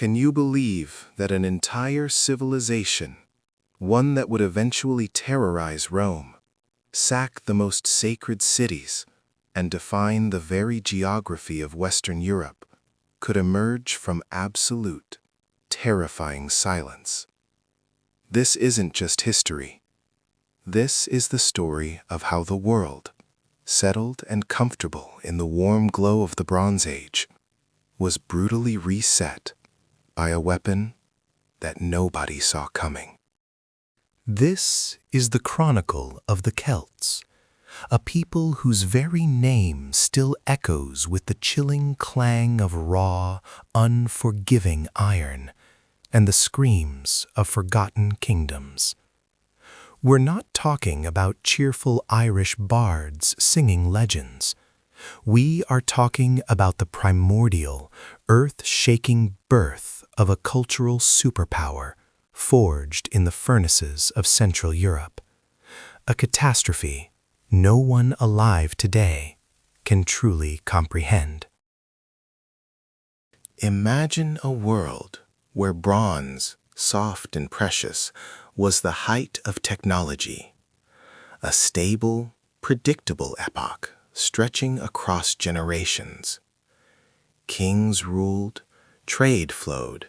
Can you believe that an entire civilization, one that would eventually terrorize Rome, sack the most sacred cities, and define the very geography of Western Europe, could emerge from absolute, terrifying silence? This isn't just history. This is the story of how the world, settled and comfortable in the warm glow of the Bronze Age, was brutally reset by a weapon that nobody saw coming. This is the chronicle of the Celts, a people whose very name still echoes with the chilling clang of raw, unforgiving iron and the screams of forgotten kingdoms. We're not talking about cheerful Irish bards singing legends. We are talking about the primordial, earth-shaking birth of a cultural superpower forged in the furnaces of Central Europe. A catastrophe no one alive today can truly comprehend. Imagine a world where bronze, soft and precious, was the height of technology. A stable, predictable epoch stretching across generations. Kings ruled, trade flowed,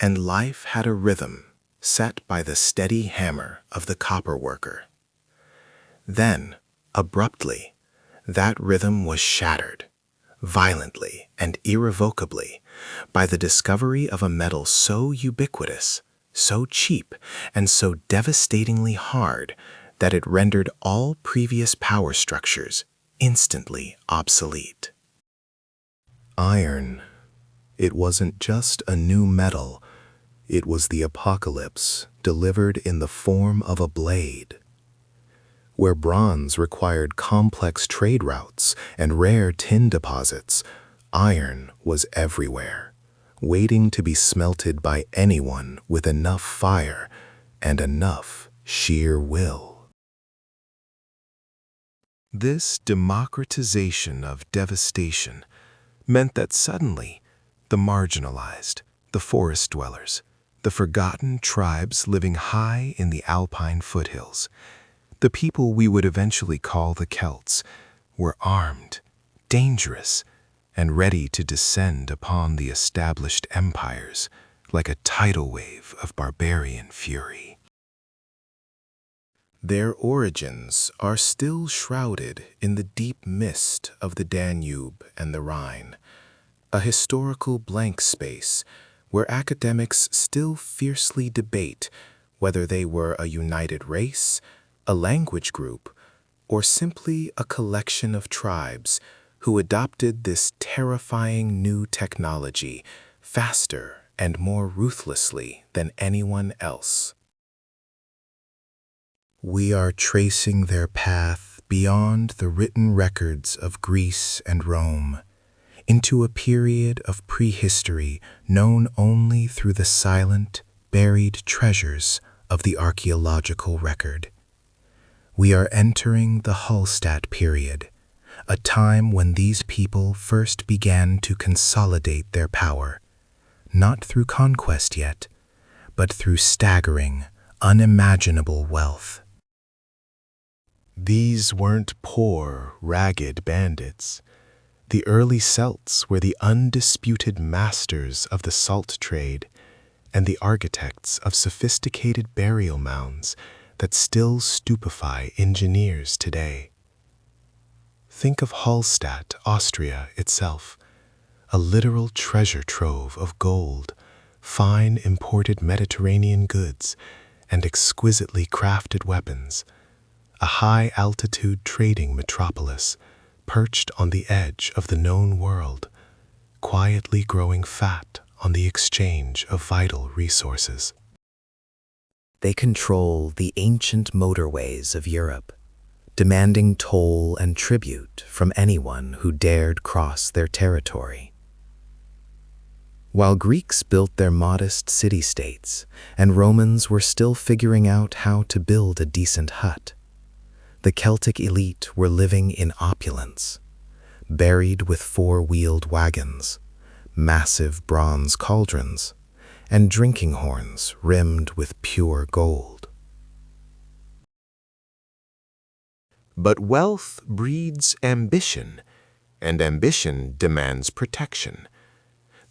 and life had a rhythm set by the steady hammer of the copper worker. Then, abruptly, that rhythm was shattered, violently and irrevocably, by the discovery of a metal so ubiquitous, so cheap, and so devastatingly hard that it rendered all previous power structures instantly obsolete. Iron. It wasn't just a new metal, it was the apocalypse delivered in the form of a blade. Where bronze required complex trade routes and rare tin deposits, iron was everywhere, waiting to be smelted by anyone with enough fire and enough sheer will. This democratization of devastation meant that suddenly the marginalized, the forest dwellers, the forgotten tribes living high in the Alpine foothills, the people we would eventually call the Celts, were armed, dangerous, and ready to descend upon the established empires like a tidal wave of barbarian fury. Their origins are still shrouded in the deep mist of the Danube and the Rhine, a historical blank space where academics still fiercely debate whether they were a united race, a language group, or simply a collection of tribes who adopted this terrifying new technology faster and more ruthlessly than anyone else. We are tracing their path beyond the written records of Greece and Rome, into a period of prehistory known only through the silent, buried treasures of the archaeological record. We are entering the Hallstatt period, a time when these people first began to consolidate their power, not through conquest yet, but through staggering, unimaginable wealth. These weren't poor, ragged bandits. The early Celts were the undisputed masters of the salt trade and the architects of sophisticated burial mounds that still stupefy engineers today. Think of Hallstatt, Austria itself, a literal treasure trove of gold, fine imported Mediterranean goods, and exquisitely crafted weapons, a high-altitude trading metropolis perched on the edge of the known world, quietly growing fat on the exchange of vital resources. They control the ancient motorways of Europe, demanding toll and tribute from anyone who dared cross their territory. While Greeks built their modest city-states and Romans were still figuring out how to build a decent hut, the Celtic elite were living in opulence, buried with four-wheeled wagons, massive bronze cauldrons, and drinking horns rimmed with pure gold. But wealth breeds ambition, and ambition demands protection.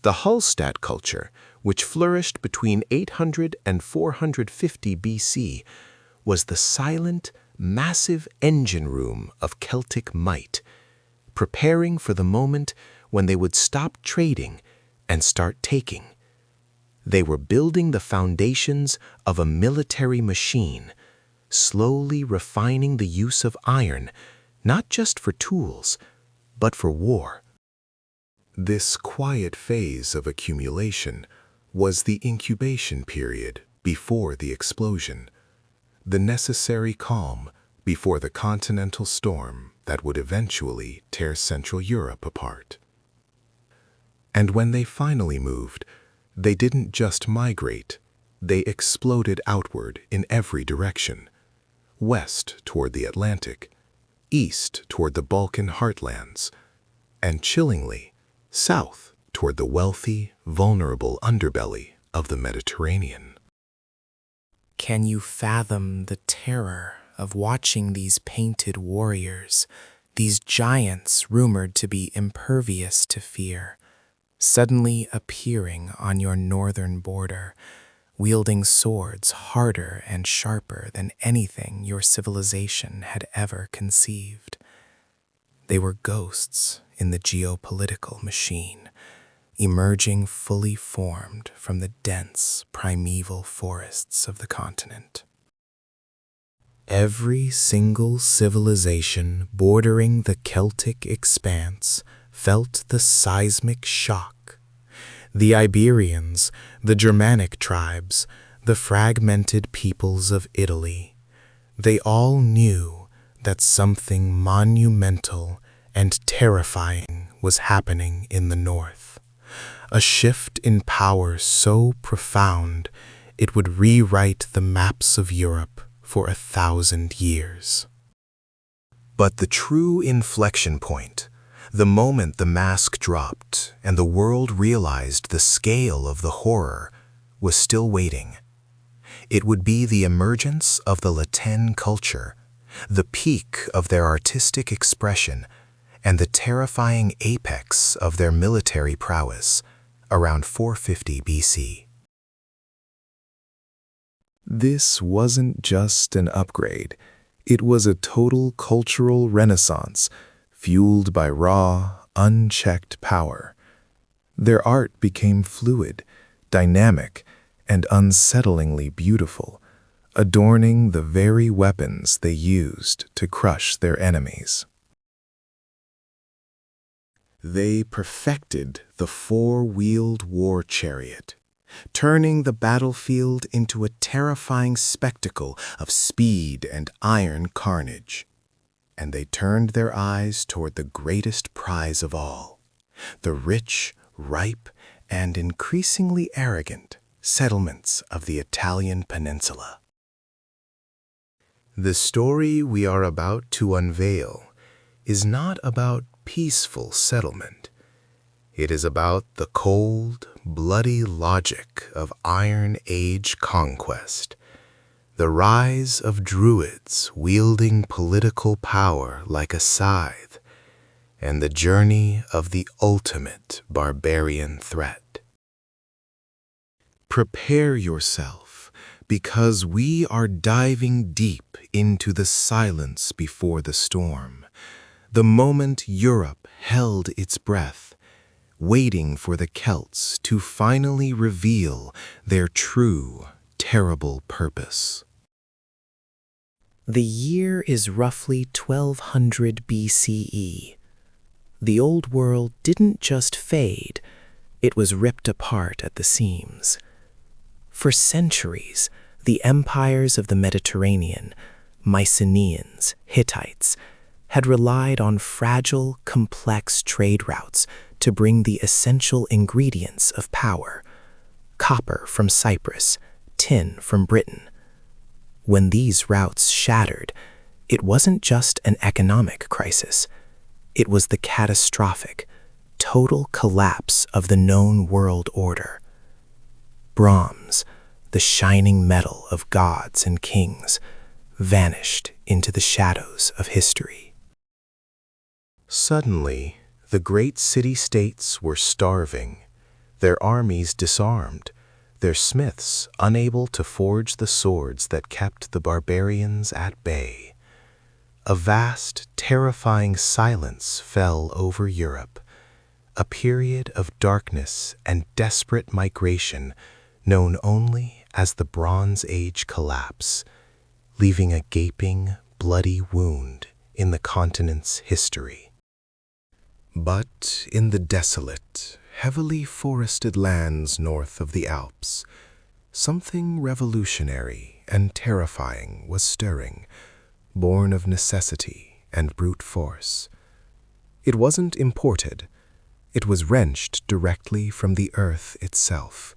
The Hallstatt culture, which flourished between 800 and 450 BC, was the silent, massive engine room of Celtic might, preparing for the moment when they would stop trading and start taking. They were building the foundations of a military machine, slowly refining the use of iron, not just for tools, but for war. This quiet phase of accumulation was the incubation period before the explosion, the necessary calm before the continental storm that would eventually tear Central Europe apart. And when they finally moved, they didn't just migrate, they exploded outward in every direction. West toward the Atlantic, east toward the Balkan heartlands, and chillingly, south toward the wealthy, vulnerable underbelly of the Mediterranean. Can you fathom the terror of watching these painted warriors, these giants rumored to be impervious to fear, suddenly appearing on your northern border, wielding swords harder and sharper than anything your civilization had ever conceived? They were ghosts in the geopolitical machine, emerging fully formed from the dense primeval forests of the continent. Every single civilization bordering the Celtic expanse felt the seismic shock. The Iberians, the Germanic tribes, the fragmented peoples of Italy, they all knew that something monumental and terrifying was happening in the north. A shift in power so profound it would rewrite the maps of Europe for 1,000 years. But the true inflection point, the moment the mask dropped and the world realized the scale of the horror, was still waiting. It would be the emergence of the Latin culture, the peak of their artistic expression, and the terrifying apex of their military prowess, around 450 BC. This wasn't just an upgrade. It was a total cultural renaissance, fueled by raw, unchecked power. Their art became fluid, dynamic, and unsettlingly beautiful, adorning the very weapons they used to crush their enemies. They perfected the four-wheeled war chariot, turning the battlefield into a terrifying spectacle of speed and iron carnage. And they turned their eyes toward the greatest prize of all, the rich, ripe, and increasingly arrogant settlements of the Italian peninsula. The story we are about to unveil is not about peaceful settlement. It is about the cold, bloody logic of Iron Age conquest, the rise of Druids wielding political power like a scythe, and the journey of the ultimate barbarian threat. Prepare yourself, because we are diving deep into the silence before the storm, the moment Europe held its breath, waiting for the Celts to finally reveal their true, terrible purpose. The year is roughly 1200 BCE. The old world didn't just fade, it was ripped apart at the seams. For centuries, the empires of the Mediterranean, Mycenaeans, Hittites, had relied on fragile, complex trade routes to bring the essential ingredients of power: copper from Cyprus, tin from Britain. When these routes shattered, it wasn't just an economic crisis. It was the catastrophic, total collapse of the known world order. bronze, the shining metal of gods and kings, vanished into the shadows of history. Suddenly, the great city-states were starving, their armies disarmed, their smiths unable to forge the swords that kept the barbarians at bay. A vast, terrifying silence fell over Europe, a period of darkness and desperate migration known only as the Bronze Age collapse, leaving a gaping, bloody wound in the continent's history. But in the desolate, heavily forested lands north of the Alps, something revolutionary and terrifying was stirring, born of necessity and brute force. It wasn't imported. It was wrenched directly from the earth itself,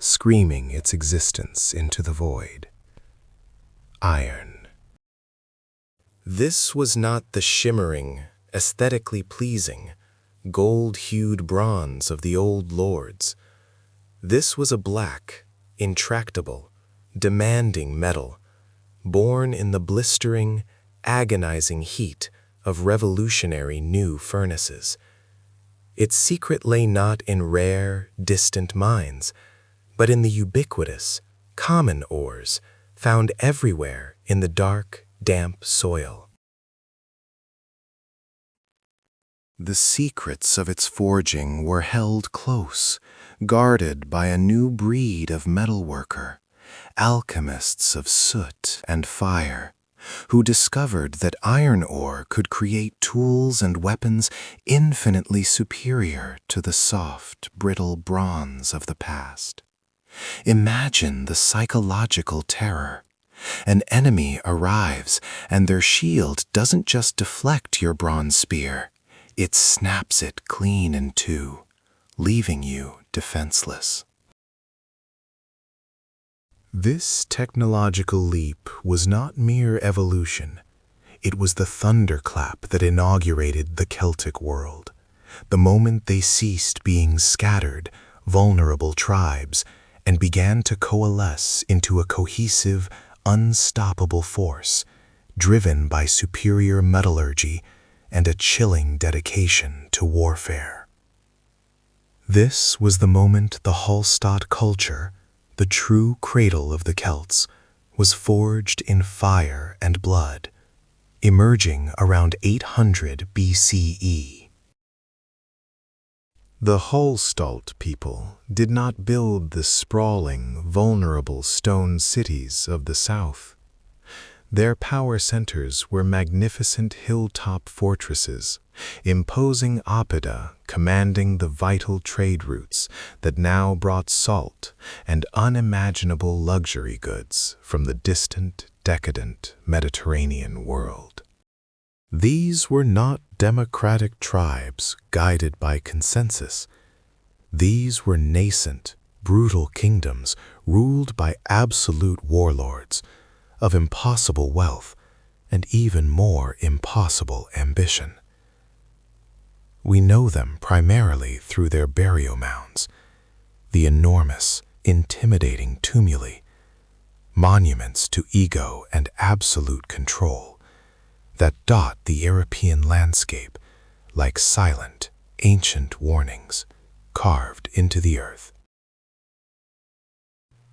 screaming its existence into the void. Iron. This was not the shimmering, aesthetically pleasing, gold-hued bronze of the old lords. This was a black, intractable, demanding metal, born in the blistering, agonizing heat of revolutionary new furnaces. Its secret lay not in rare, distant mines, but in the ubiquitous, common ores found everywhere in the dark, damp soil. The secrets of its forging were held close, guarded by a new breed of metalworker, alchemists of soot and fire, who discovered that iron ore could create tools and weapons infinitely superior to the soft, brittle bronze of the past. Imagine the psychological terror. An enemy arrives, and their shield doesn't just deflect your bronze spear, it snaps it clean in two, leaving you defenseless. This technological leap was not mere evolution. It was the thunderclap that inaugurated the Celtic world, the moment they ceased being scattered, vulnerable tribes and began to coalesce into a cohesive, unstoppable force, driven by superior metallurgy and a chilling dedication to warfare. This was the moment the Hallstatt culture, the true cradle of the Celts, was forged in fire and blood, emerging around 800 BCE. The Hallstatt people did not build the sprawling, vulnerable stone cities of the south. Their power centers were magnificent hilltop fortresses, imposing oppida commanding the vital trade routes that now brought salt and unimaginable luxury goods from the distant, decadent Mediterranean world. These were not democratic tribes guided by consensus. These were nascent, brutal kingdoms ruled by absolute warlords, of impossible wealth and even more impossible ambition. We know them primarily through their burial mounds, the enormous, intimidating tumuli, monuments to ego and absolute control, that dot the European landscape like silent, ancient warnings carved into the earth.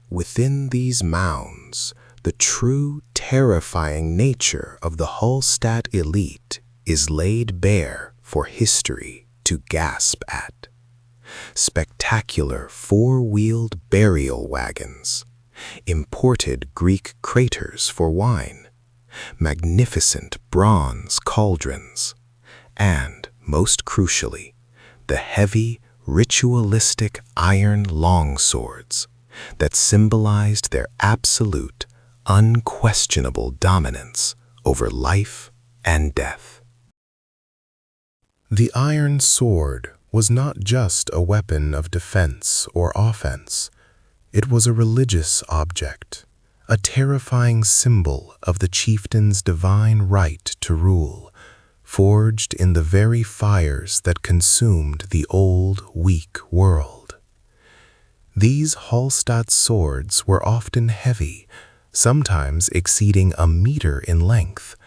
Within these mounds, the true, terrifying nature of the Hallstatt elite is laid bare for history to gasp at. Spectacular four-wheeled burial wagons, imported Greek craters for wine, magnificent bronze cauldrons, and, most crucially, the heavy, ritualistic iron longswords that symbolized their absolute, unquestionable dominance over life and death. The iron sword was not just a weapon of defense or offense. It was a religious object, a terrifying symbol of the chieftain's divine right to rule, forged in the very fires that consumed the old, weak world. These Hallstatt swords were often heavy, sometimes exceeding a meter in length,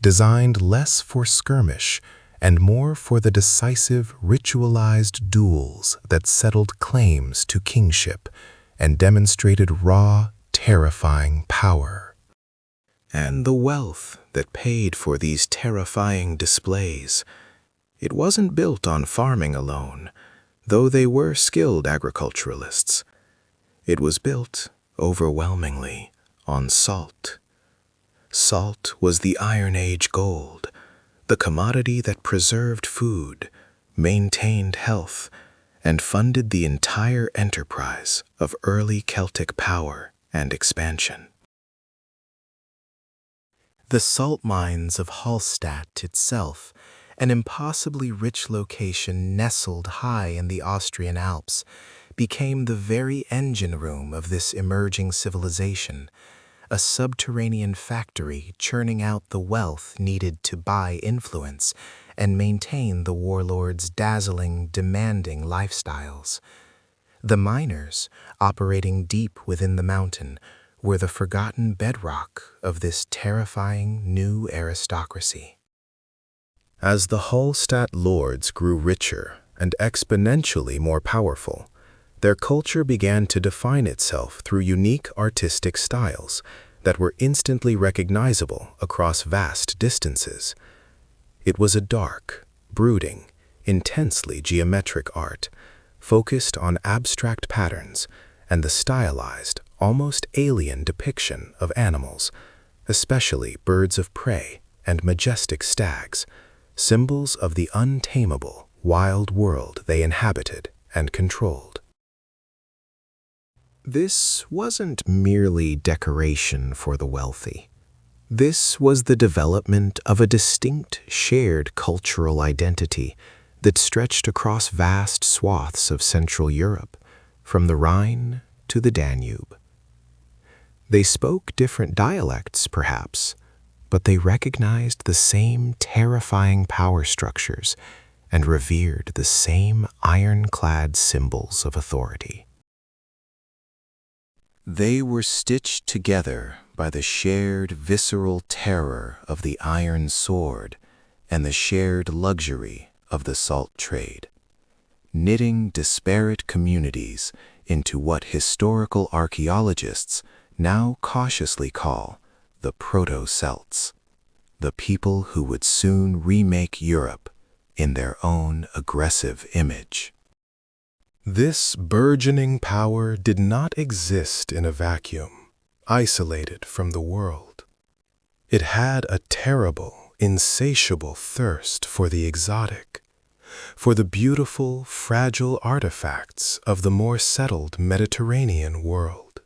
designed less for skirmish and more for the decisive ritualized duels that settled claims to kingship and demonstrated raw, terrifying power. And the wealth that paid for these terrifying displays. It wasn't built on farming alone, though they were skilled agriculturalists. It was built, overwhelmingly, on salt. Salt was the Iron Age gold, the commodity that preserved food, maintained health, and funded the entire enterprise of early Celtic power and expansion. The salt mines of Hallstatt itself, an impossibly rich location nestled high in the Austrian Alps, became the very engine room of this emerging civilization, a subterranean factory churning out the wealth needed to buy influence and maintain the warlords' dazzling, demanding lifestyles. The miners, operating deep within the mountain, were the forgotten bedrock of this terrifying new aristocracy. As the Hallstatt lords grew richer and exponentially more powerful, their culture began to define itself through unique artistic styles that were instantly recognizable across vast distances. It was a dark, brooding, intensely geometric art, focused on abstract patterns and the stylized, almost alien depiction of animals, especially birds of prey and majestic stags, symbols of the untamable, wild world they inhabited and controlled. This wasn't merely decoration for the wealthy. This was the development of a distinct, shared cultural identity that stretched across vast swaths of Central Europe, from the Rhine to the Danube. They spoke different dialects, perhaps, but they recognized the same terrifying power structures and revered the same ironclad symbols of authority. They were stitched together by the shared visceral terror of the iron sword and the shared luxury of the salt trade, knitting disparate communities into what historical archaeologists now cautiously call the Proto-Celts, the people who would soon remake Europe in their own aggressive image. This burgeoning power did not exist in a vacuum, isolated from the world. It had a terrible, insatiable thirst for the exotic, for the beautiful, fragile artifacts of the more settled Mediterranean world.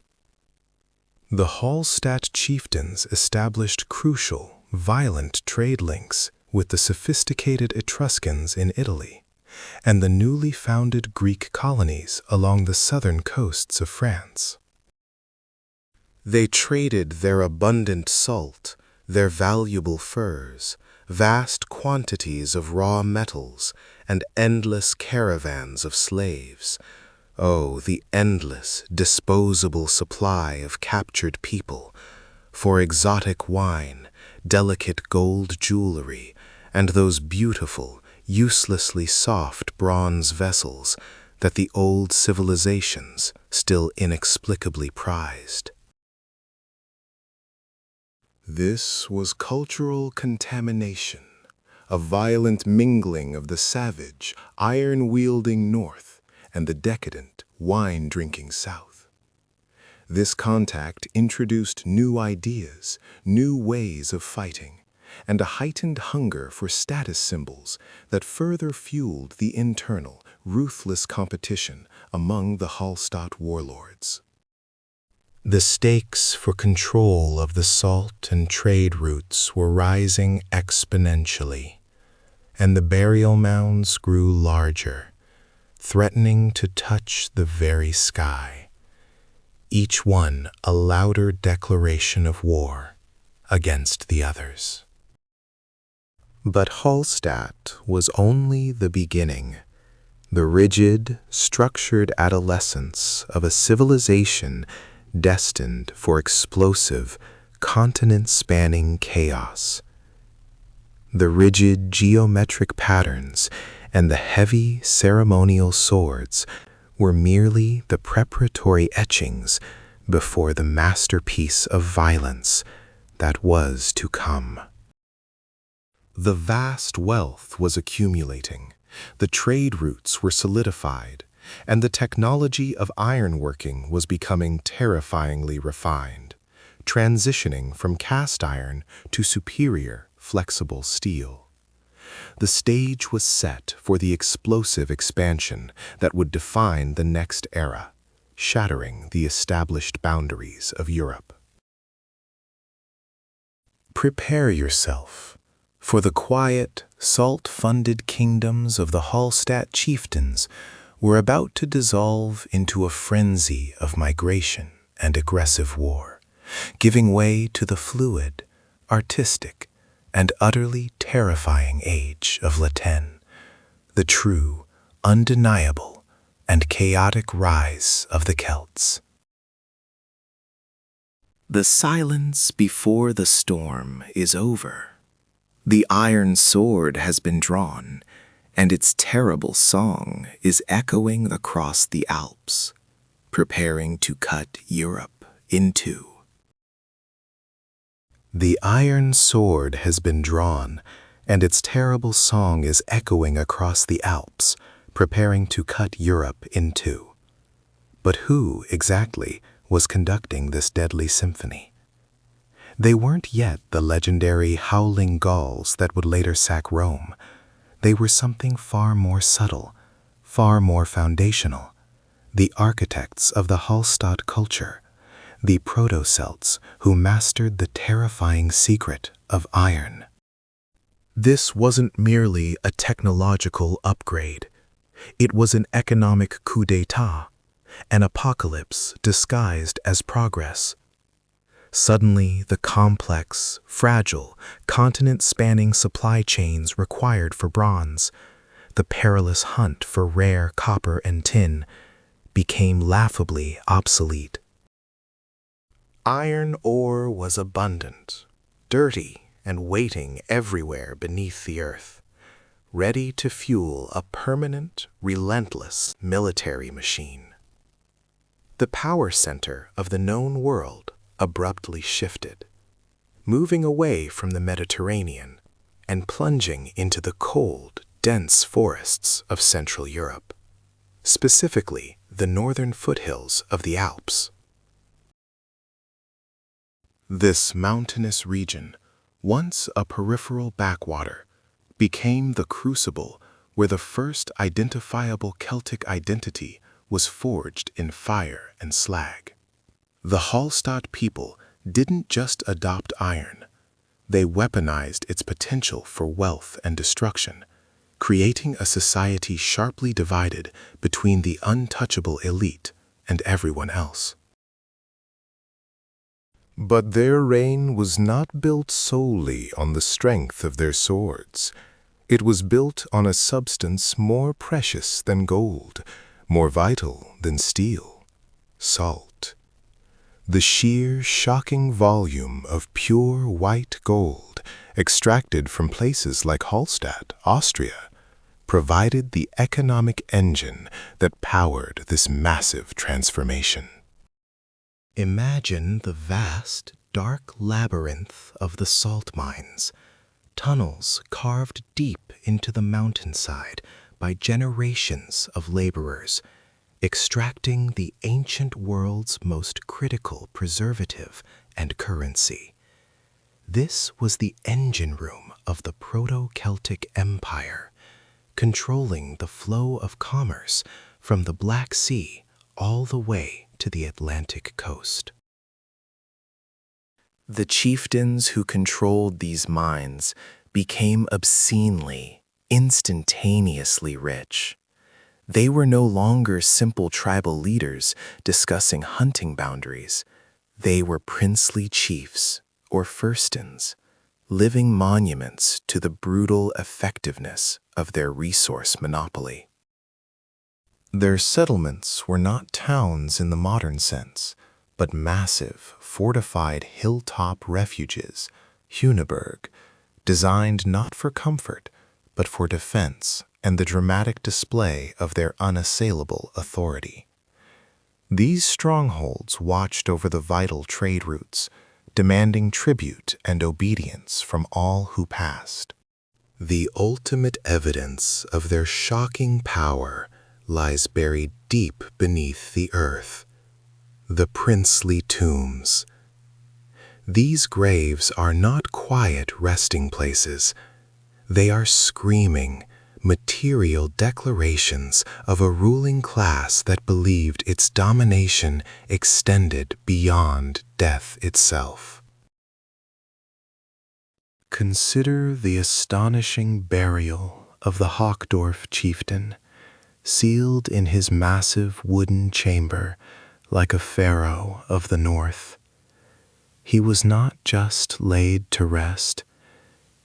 The Hallstatt chieftains established crucial, violent trade links with the sophisticated Etruscans in Italy and the newly founded Greek colonies along the southern coasts of France. They traded their abundant salt, their valuable furs, vast quantities of raw metals, and endless caravans of slaves. Oh, the endless, disposable supply of captured people, for exotic wine, delicate gold jewelry, and those beautiful, uselessly soft bronze vessels that the old civilizations still inexplicably prized. This was cultural contamination, a violent mingling of the savage, iron-wielding North and the decadent, wine-drinking South. This contact introduced new ideas, new ways of fighting, and a heightened hunger for status symbols that further fueled the internal, ruthless competition among the Hallstatt warlords. The stakes for control of the salt and trade routes were rising exponentially, and the burial mounds grew larger, threatening to touch the very sky, each one a louder declaration of war against the others. But Hallstatt was only the beginning. the rigid, structured adolescence of a civilization destined for explosive, continent-spanning chaos. The rigid geometric patterns and the heavy ceremonial swords were merely the preparatory etchings before the masterpiece of violence that was to come. The vast wealth was accumulating, the trade routes were solidified, and the technology of ironworking was becoming terrifyingly refined, transitioning from cast iron to superior, flexible steel. The stage was set for the explosive expansion that would define the next era, shattering the established boundaries of Europe. Prepare yourself, for the quiet, salt-funded kingdoms of the Hallstatt chieftains were about to dissolve into a frenzy of migration and aggressive war, giving way to the fluid, artistic, and utterly terrifying age of Latin, the true, undeniable, and chaotic rise of the Celts. The silence before the storm is over. The iron sword has been drawn, and its terrible song is echoing across the Alps, preparing to cut Europe in two. The iron sword has been drawn, and its terrible song is echoing across the Alps, preparing to cut Europe in two. But who, exactly, was conducting this deadly symphony? They weren't yet the legendary howling Gauls that would later sack Rome. They were something far more subtle, far more foundational, the architects of the Hallstatt culture, the proto-Celts who mastered the terrifying secret of iron. This wasn't merely a technological upgrade. It was an economic coup d'etat, an apocalypse disguised as progress. Suddenly, the complex, fragile, continent-spanning supply chains required for bronze, the perilous hunt for rare copper and tin, became laughably obsolete. Iron ore was abundant, dirty, and waiting everywhere beneath the earth, ready to fuel a permanent, relentless military machine. The power center of the known world abruptly shifted, moving away from the Mediterranean and plunging into the cold, dense forests of Central Europe, specifically the northern foothills of the Alps. This mountainous region, once a peripheral backwater, became the crucible where the first identifiable Celtic identity was forged in fire and slag. The Hallstatt people didn't just adopt iron, they weaponized its potential for wealth and destruction, creating a society sharply divided between the untouchable elite and everyone else. But their reign was not built solely on the strength of their swords. It was built on a substance more precious than gold, more vital than steel: salt. The sheer, shocking volume of pure white gold, extracted from places like Hallstatt, Austria, provided the economic engine that powered this massive transformation. Imagine the vast, dark labyrinth of the salt mines, tunnels carved deep into the mountainside by generations of laborers, extracting the ancient world's most critical preservative and currency. This was the engine room of the Proto-Celtic Empire, controlling the flow of commerce from the Black Sea all the way to the Atlantic coast. The chieftains who controlled these mines became obscenely, instantaneously rich. They were no longer simple tribal leaders discussing hunting boundaries. They were princely chiefs, or furstens, living monuments to the brutal effectiveness of their resource monopoly. Their settlements were not towns in the modern sense, but massive, fortified hilltop refuges, Huneberg, designed not for comfort, but for defense and the dramatic display of their unassailable authority. These strongholds watched over the vital trade routes, demanding tribute and obedience from all who passed. The ultimate evidence of their shocking power lies buried deep beneath the earth, the princely tombs. These graves are not quiet resting places. They are screaming, material declarations of a ruling class that believed its domination extended beyond death itself. Consider the astonishing burial of the Hochdorf chieftain, sealed in his massive wooden chamber like a pharaoh of the north. He was not just laid to rest,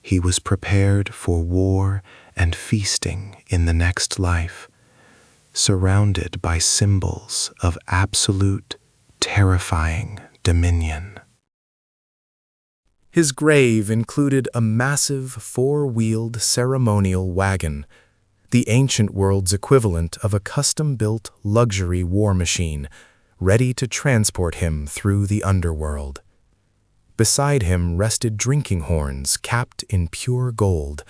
he was prepared for war and feasting in the next life, surrounded by symbols of absolute, terrifying dominion. His grave included a massive four-wheeled ceremonial wagon, the ancient world's equivalent of a custom-built luxury war machine, ready to transport him through the underworld. Beside him rested drinking horns capped in pure gold,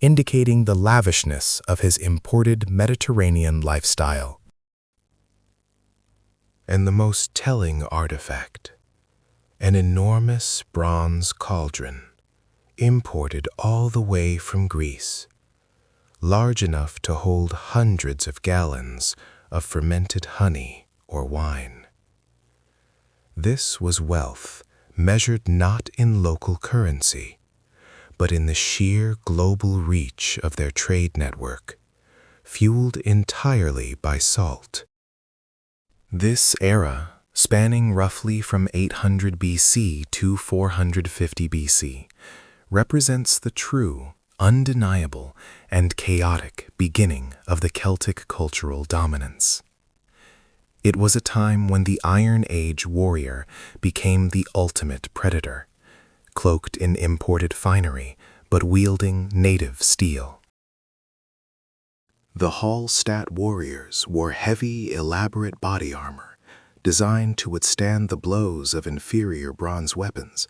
indicating the lavishness of his imported Mediterranean lifestyle. And the most telling artifact, an enormous bronze cauldron, imported all the way from Greece, large enough to hold hundreds of gallons of fermented honey or wine. This was wealth measured not in local currency, but in the sheer global reach of their trade network, fueled entirely by salt. This era, spanning roughly from 800 BC to 450 BC, represents the true, undeniable, and chaotic beginning of the Celtic cultural dominance. It was a time when the Iron Age warrior became the ultimate predator, cloaked in imported finery but wielding native steel. The Hallstatt warriors wore heavy, elaborate body armor, designed to withstand the blows of inferior bronze weapons,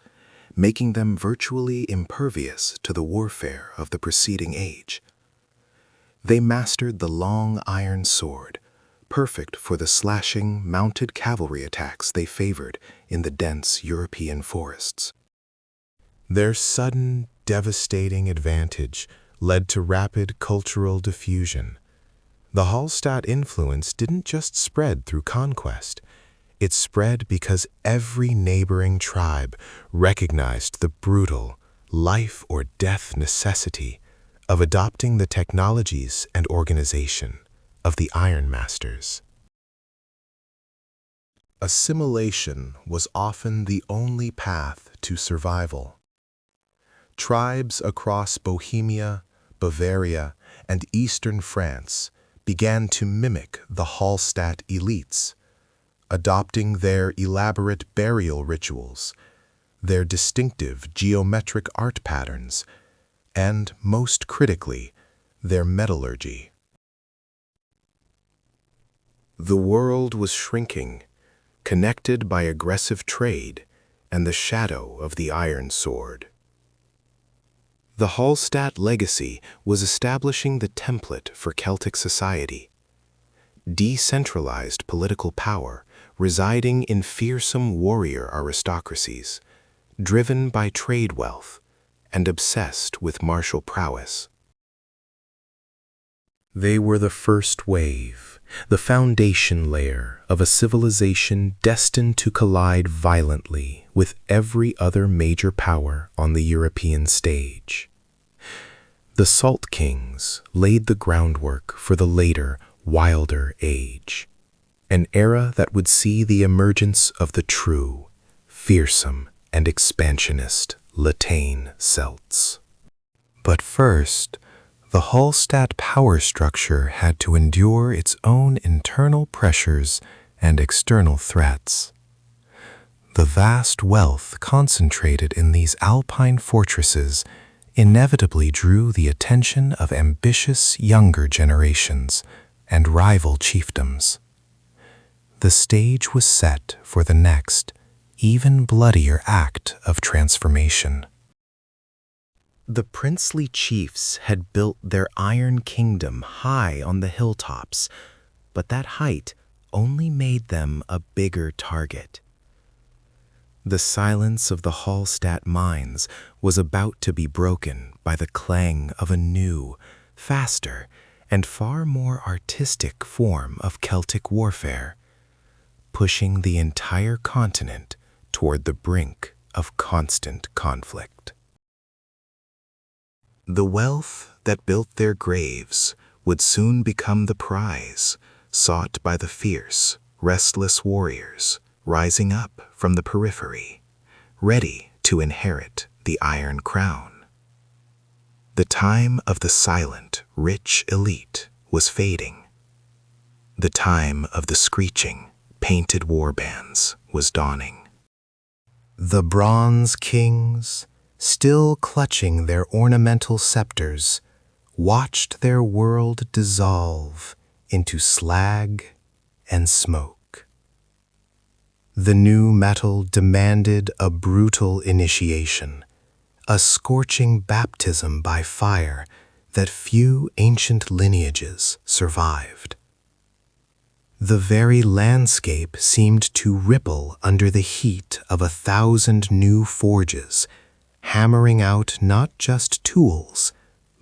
making them virtually impervious to the warfare of the preceding age. They mastered the long iron sword, perfect for the slashing, mounted cavalry attacks they favored in the dense European forests. Their sudden, devastating advantage led to rapid cultural diffusion. The Hallstatt influence didn't just spread through conquest. It spread because every neighboring tribe recognized the brutal, life-or-death necessity of adopting the technologies and organization of the Iron Masters. Assimilation was often the only path to survival. Tribes across Bohemia, Bavaria, and eastern France began to mimic the Hallstatt elites, adopting their elaborate burial rituals, their distinctive geometric art patterns, and, most critically, their metallurgy. The world was shrinking, connected by aggressive trade and the shadow of the iron sword. The Hallstatt legacy was establishing the template for Celtic society. Decentralized political power residing in fearsome warrior aristocracies, driven by trade wealth and obsessed with martial prowess. They were the first wave, the foundation layer of a civilization destined to collide violently with every other major power on the European stage. The Salt Kings laid the groundwork for the later, wilder age, an era that would see the emergence of the true, fearsome, and expansionist Latane Celts. But first, The Hallstatt power structure had to endure its own internal pressures and external threats. The vast wealth concentrated in these alpine fortresses inevitably drew the attention of ambitious younger generations and rival chiefdoms. The stage was set for the next, even bloodier act of transformation. The princely chiefs had built their iron kingdom high on the hilltops, but that height only made them a bigger target. The silence of the Hallstatt mines was about to be broken by the clang of a new, faster, and far more artistic form of Celtic warfare, pushing the entire continent toward the brink of constant conflict. The wealth that built their graves would soon become the prize sought by the fierce, restless warriors rising up from the periphery, ready to inherit the Iron Crown. The time of the silent, rich elite was fading. The time of the screeching, painted warbands was dawning. The bronze kings, still clutching their ornamental scepters, watched their world dissolve into slag and smoke. The new metal demanded a brutal initiation, a scorching baptism by fire that few ancient lineages survived. The very landscape seemed to ripple under the heat of 1,000 new forges, hammering out not just tools,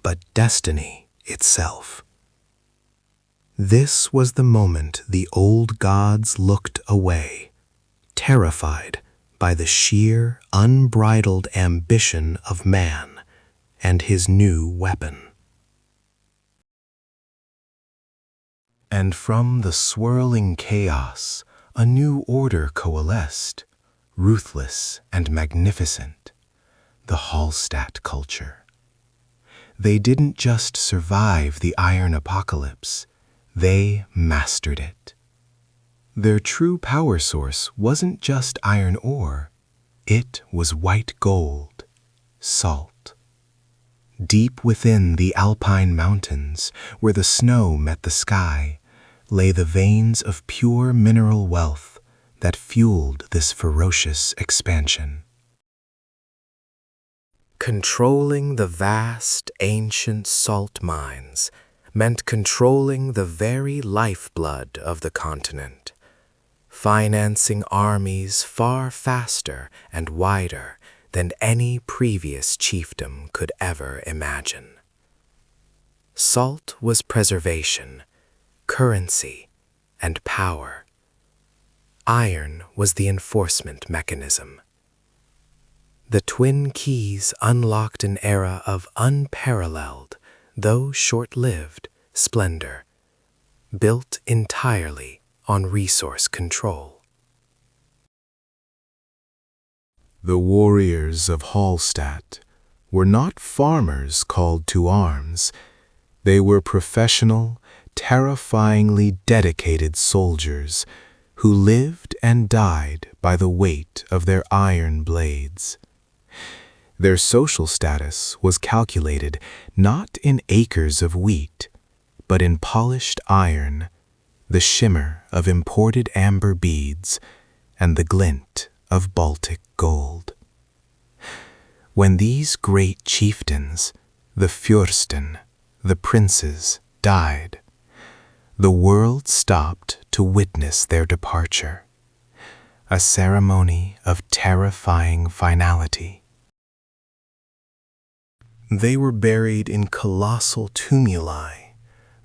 but destiny itself. This was the moment the old gods looked away, terrified by the sheer, unbridled ambition of man and his new weapon. And from the swirling chaos, a new order coalesced, ruthless and magnificent, the Hallstatt culture. They didn't just survive the iron apocalypse, they mastered it. Their true power source wasn't just iron ore, it was white gold, salt. Deep within the Alpine mountains, where the snow met the sky, lay the veins of pure mineral wealth that fueled this ferocious expansion. Controlling the vast, ancient salt mines meant controlling the very lifeblood of the continent, financing armies far faster and wider than any previous chiefdom could ever imagine. Salt was preservation, currency, and power. Iron was the enforcement mechanism. The Twin Keys unlocked an era of unparalleled, though short-lived, splendor, built entirely on resource control. The warriors of Hallstatt were not farmers called to arms. They were professional, terrifyingly dedicated soldiers who lived and died by the weight of their iron blades. Their social status was calculated not in acres of wheat, but in polished iron, the shimmer of imported amber beads, and the glint of Baltic gold. When these great chieftains, the Fürsten, the princes, died, the world stopped to witness their departure, a ceremony of terrifying finality. They were buried in colossal tumuli,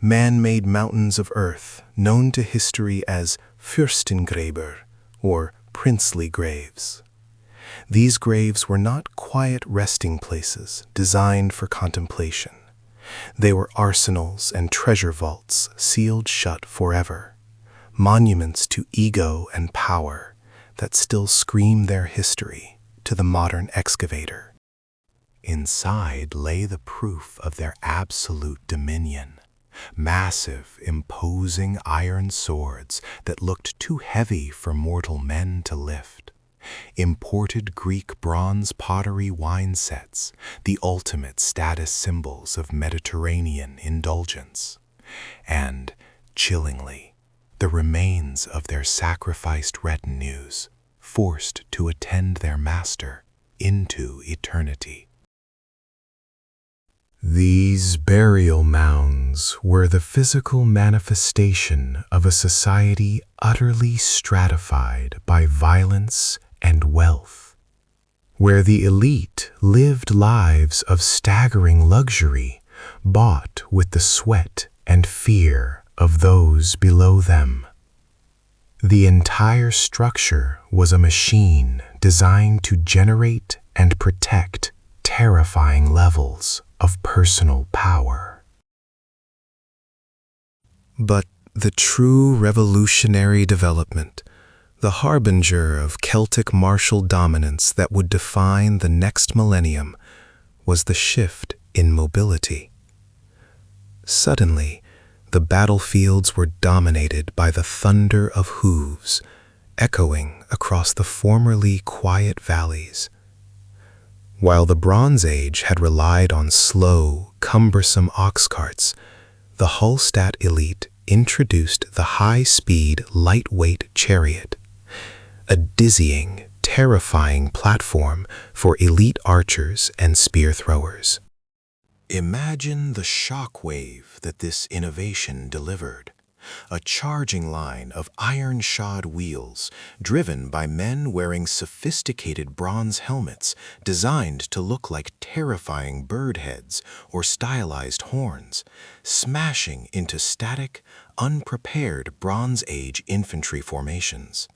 man-made mountains of earth known to history as Fürstengräber, or princely graves. These graves were not quiet resting places designed for contemplation. They were arsenals and treasure vaults sealed shut forever, monuments to ego and power that still scream their history to the modern excavator. Inside lay the proof of their absolute dominion. Massive, imposing iron swords that looked too heavy for mortal men to lift. Imported Greek bronze pottery wine sets, the ultimate status symbols of Mediterranean indulgence. And, chillingly, the remains of their sacrificed retinues, forced to attend their master into eternity. These burial mounds were the physical manifestation of a society utterly stratified by violence and wealth, where the elite lived lives of staggering luxury, bought with the sweat and fear of those below them. The entire structure was a machine designed to generate and protect terrifying levels of personal power. But the true revolutionary development, the harbinger of Celtic martial dominance that would define the next millennium, was the shift in mobility. Suddenly, the battlefields were dominated by the thunder of hooves, echoing across the formerly quiet valleys. While the Bronze Age had relied on slow, cumbersome ox carts, the Hallstatt elite introduced the high-speed, lightweight chariot, a dizzying, terrifying platform for elite archers and spear throwers. Imagine the shockwave that this innovation delivered. A charging line of iron-shod wheels, driven by men wearing sophisticated bronze helmets designed to look like terrifying bird heads or stylized horns, smashing into static, unprepared Bronze Age infantry formations.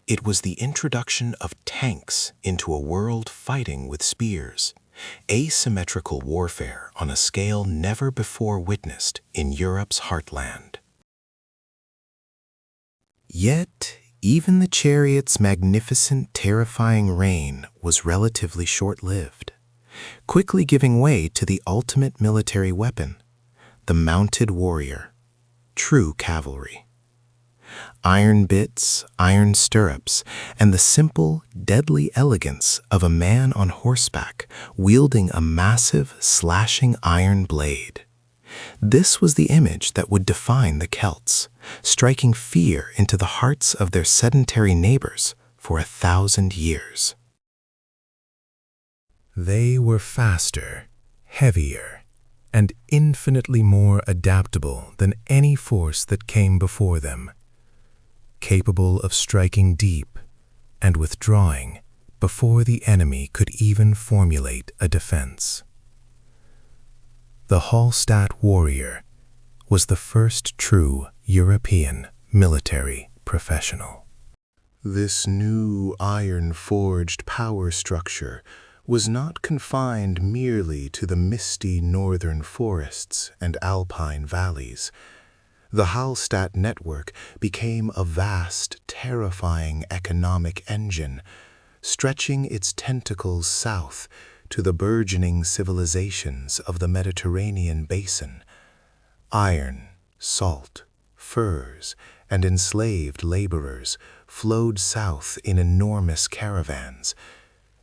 It was the introduction of tanks into a world fighting with spears, asymmetrical warfare on a scale never before witnessed in Europe's heartland. Yet, even the chariot's magnificent, terrifying reign was relatively short-lived, quickly giving way to the ultimate military weapon, the mounted warrior, true cavalry. Iron bits, iron stirrups, and the simple, deadly elegance of a man on horseback wielding a massive, slashing iron blade. This was the image that would define the Celts, striking fear into the hearts of their sedentary neighbors for 1,000 years. They were faster, heavier, and infinitely more adaptable than any force that came before them, capable of striking deep and withdrawing before the enemy could even formulate a defense. The Hallstatt warrior was the first true European military professional. This new iron-forged power structure was not confined merely to the misty northern forests and alpine valleys. The Hallstatt network became a vast, terrifying economic engine, stretching its tentacles south to the burgeoning civilizations of the Mediterranean basin. Iron, salt, furs, and enslaved laborers flowed south in enormous caravans.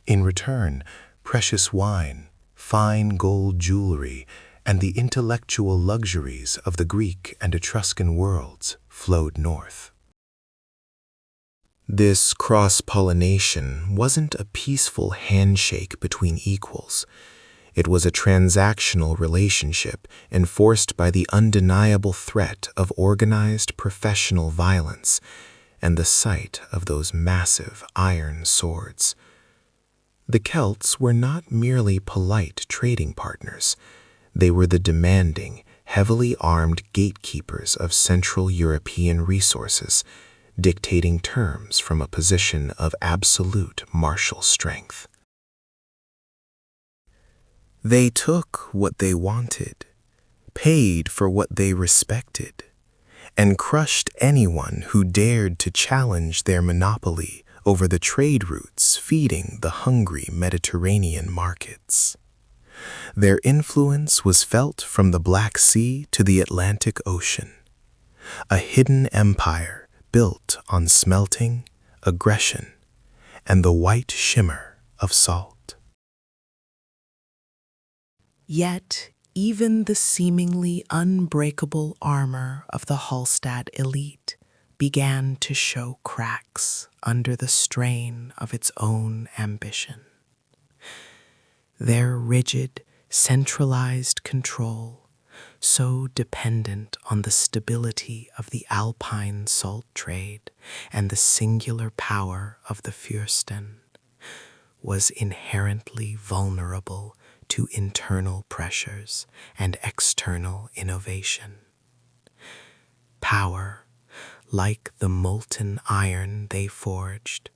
In return, precious wine, fine gold jewelry, and the intellectual luxuries of the Greek and Etruscan worlds flowed north. This cross-pollination wasn't a peaceful handshake between equals. It was a transactional relationship enforced by the undeniable threat of organized professional violence and the sight of those massive iron swords. The Celts were not merely polite trading partners. They were the demanding, heavily armed gatekeepers of Central European resources, dictating terms from a position of absolute martial strength. They took what they wanted, paid for what they respected, and crushed anyone who dared to challenge their monopoly over the trade routes feeding the hungry Mediterranean markets. Their influence was felt from the Black Sea to the Atlantic Ocean, a hidden empire built on smelting, aggression, and the white shimmer of salt. Yet, even the seemingly unbreakable armor of the Hallstatt elite began to show cracks under the strain of its own ambition. Their rigid, centralized control, so dependent on the stability of the Alpine salt trade and the singular power of the Fürsten, was inherently vulnerable to internal pressures and external innovation. Power, like the molten iron they forged,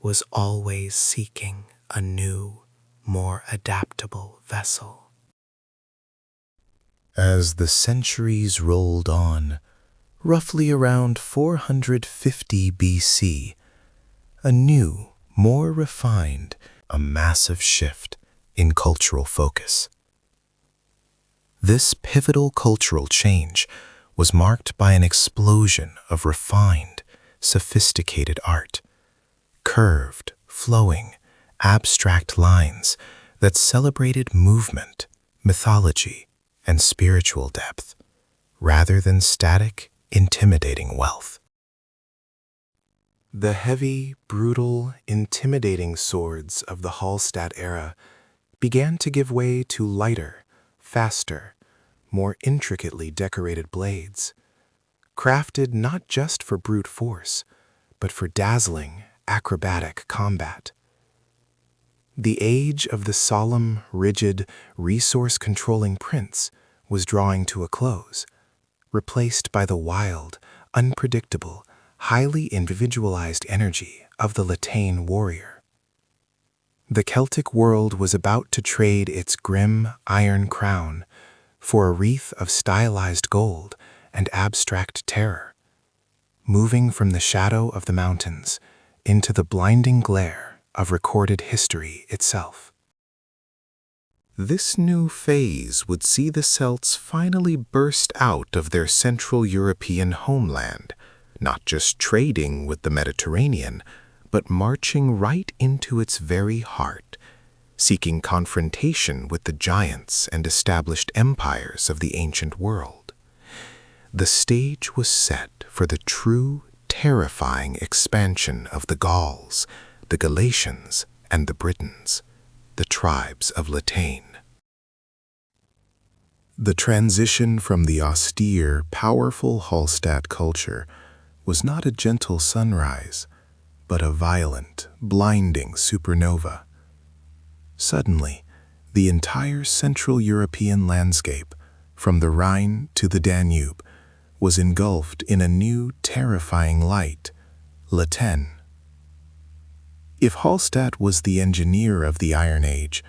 was always seeking a new, more adaptable vessel. As the centuries rolled on, roughly around 450 BC, a new, more refined, a massive shift in cultural focus. This pivotal cultural change was marked by an explosion of refined, sophisticated art, curved, flowing, abstract lines that celebrated movement, mythology, and spiritual depth, rather than static, intimidating wealth. The heavy, brutal, intimidating swords of the Hallstatt era began to give way to lighter, faster, more intricately decorated blades, crafted not just for brute force, but for dazzling, acrobatic combat. The age of the solemn, rigid, resource-controlling prince was drawing to a close, replaced by the wild, unpredictable, highly individualized energy of the Latine warrior. The Celtic world was about to trade its grim iron crown for a wreath of stylized gold and abstract terror, moving from the shadow of the mountains into the blinding glare of recorded history itself. This new phase would see the Celts finally burst out of their Central European homeland, not just trading with the Mediterranean, but marching right into its very heart, seeking confrontation with the giants and established empires of the ancient world. The stage was set for the true, terrifying expansion of the Gauls, the Galatians, and the Britons, the tribes of Latine. The transition from the austere, powerful Hallstatt culture was not a gentle sunrise, but a violent, blinding supernova. Suddenly, the entire Central European landscape, from the Rhine to the Danube, was engulfed in a new, terrifying light, Latine. If Hallstatt was the engineer of the Iron Age,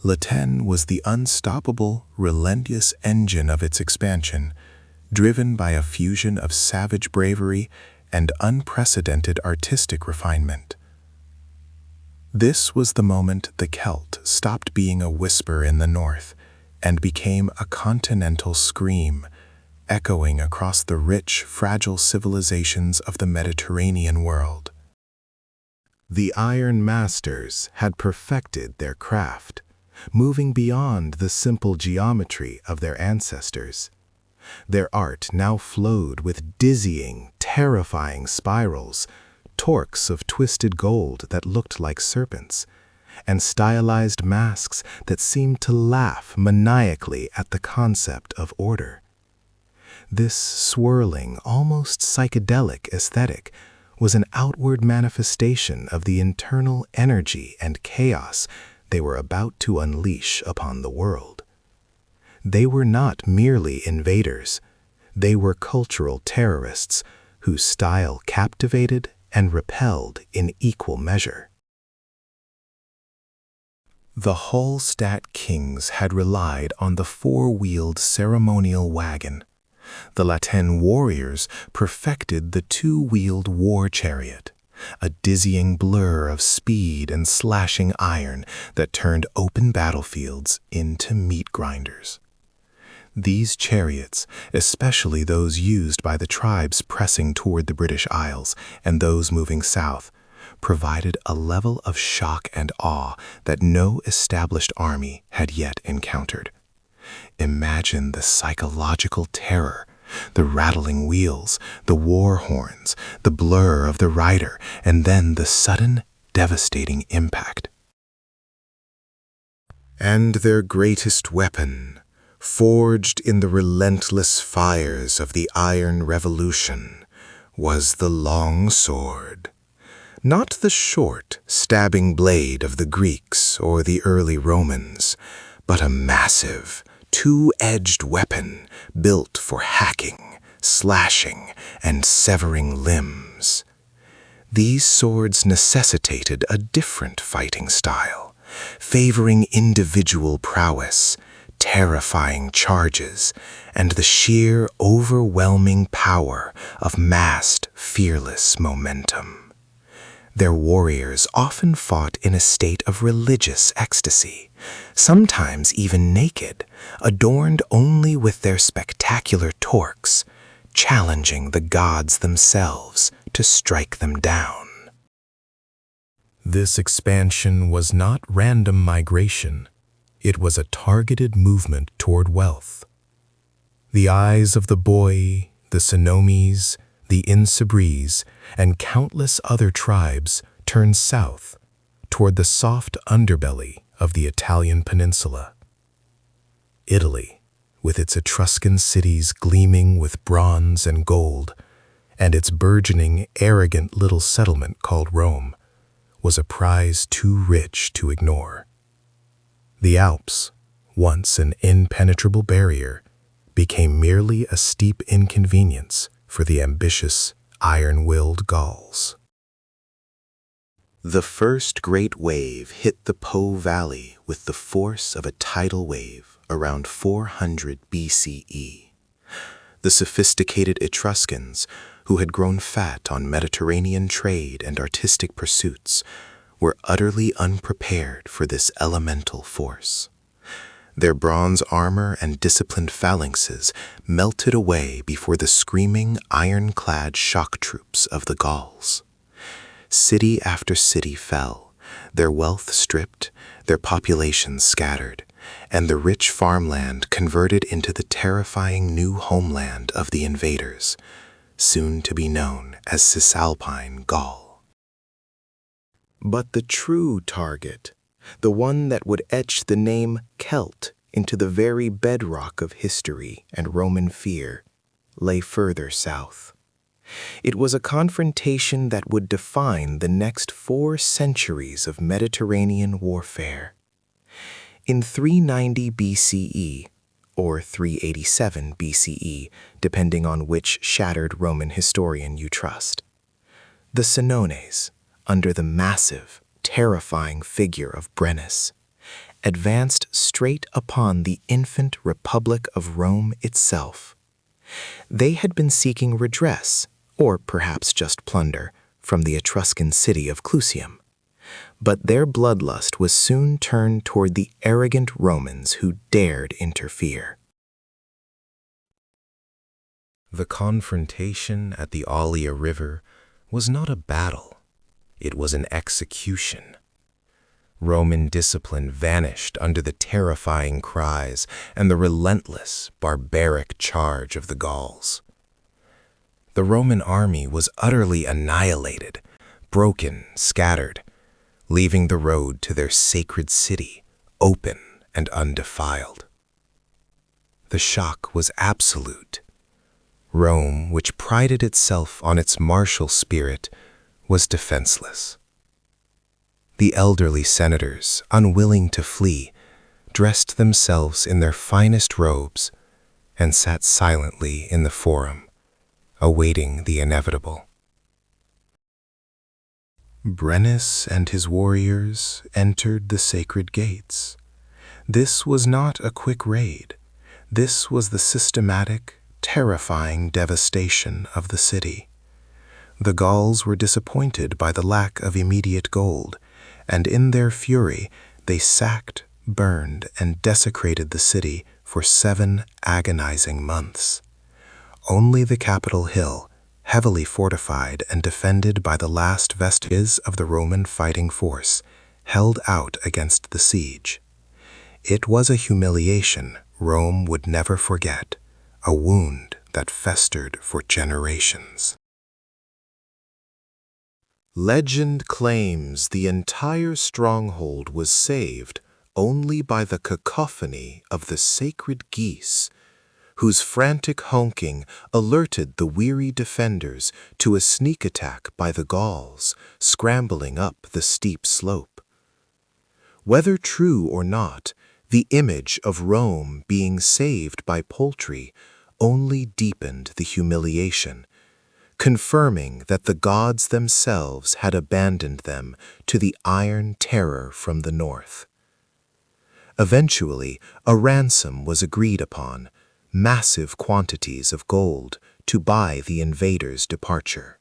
Latine was the unstoppable, relentless engine of its expansion, driven by a fusion of savage bravery and unprecedented artistic refinement. This was the moment the Celt stopped being a whisper in the north and became a continental scream, echoing across the rich, fragile civilizations of the Mediterranean world. The Iron Masters had perfected their craft, moving beyond the simple geometry of their ancestors. Their art now flowed with dizzying, terrifying spirals, torques of twisted gold that looked like serpents, and stylized masks that seemed to laugh maniacally at the concept of order. This swirling, almost psychedelic aesthetic was an outward manifestation of the internal energy and chaos they were about to unleash upon the world. They were not merely invaders, they were cultural terrorists whose style captivated and repelled in equal measure. The Hallstatt kings had relied on the four-wheeled ceremonial wagon. The Latine warriors perfected the two-wheeled war chariot, a dizzying blur of speed and slashing iron that turned open battlefields into meat grinders. These chariots, especially those used by the tribes pressing toward the British Isles and those moving south, provided a level of shock and awe that no established army had yet encountered. Imagine the psychological terror, the rattling wheels, the war horns, the blur of the rider, and then the sudden, devastating impact. And their greatest weapon, forged in the relentless fires of the Iron Revolution, was the long sword. Not the short, stabbing blade of the Greeks or the early Romans, but a massive, two-edged weapon built for hacking, slashing, and severing limbs. These swords necessitated a different fighting style, favoring individual prowess, terrifying charges, and the sheer, overwhelming power of massed, fearless momentum. Their warriors often fought in a state of religious ecstasy, sometimes even naked, adorned only with their spectacular torques, challenging the gods themselves to strike them down. This expansion was not random migration. It was a targeted movement toward wealth. The eyes of the Boii, the Sonomis, the Insabris, and countless other tribes turned south, toward the soft underbelly of the Italian peninsula. Italy, with its Etruscan cities gleaming with bronze and gold, and its burgeoning, arrogant little settlement called Rome, was a prize too rich to ignore. The Alps, once an impenetrable barrier, became merely a steep inconvenience for the ambitious, iron-willed Gauls. The first great wave hit the Po Valley with the force of a tidal wave around 400 BCE. The sophisticated Etruscans, who had grown fat on Mediterranean trade and artistic pursuits, were utterly unprepared for this elemental force. Their bronze armor and disciplined phalanxes melted away before the screaming, iron-clad shock troops of the Gauls. City after city fell, their wealth stripped, their populations scattered, and the rich farmland converted into the terrifying new homeland of the invaders, soon to be known as Cisalpine Gaul. But the true target, the one that would etch the name Celt into the very bedrock of history and Roman fear, lay further south. It was a confrontation that would define the next 4 centuries of Mediterranean warfare. In 390 BCE, or 387 BCE, depending on which shattered Roman historian you trust, the Senones, under the massive, terrifying figure of Brennus, advanced straight upon the infant Republic of Rome itself. They had been seeking redress, or perhaps just plunder, from the Etruscan city of Clusium. But their bloodlust was soon turned toward the arrogant Romans who dared interfere. The confrontation at the Allia River was not a battle. It was an execution. Roman discipline vanished under the terrifying cries and the relentless, barbaric charge of the Gauls. The Roman army was utterly annihilated, broken, scattered, leaving the road to their sacred city open and undefiled. The shock was absolute. Rome, which prided itself on its martial spirit, was defenseless. The elderly senators, unwilling to flee, dressed themselves in their finest robes and sat silently in the forum, awaiting the inevitable. Brennus and his warriors entered the sacred gates. This was not a quick raid. This was the systematic, terrifying devastation of the city. The Gauls were disappointed by the lack of immediate gold, and in their fury they sacked, burned, and desecrated the city for 7 agonizing months. Only the capital hill, heavily fortified and defended by the last vestiges of the Roman fighting force, held out against the siege. It was a humiliation Rome would never forget, a wound that festered for generations. Legend claims the entire stronghold was saved only by the cacophony of the sacred geese, whose frantic honking alerted the weary defenders to a sneak attack by the Gauls scrambling up the steep slope. Whether true or not, the image of Rome being saved by poultry only deepened the humiliation, confirming that the gods themselves had abandoned them to the iron terror from the north. Eventually, a ransom was agreed upon, massive quantities of gold to buy the invaders' departure.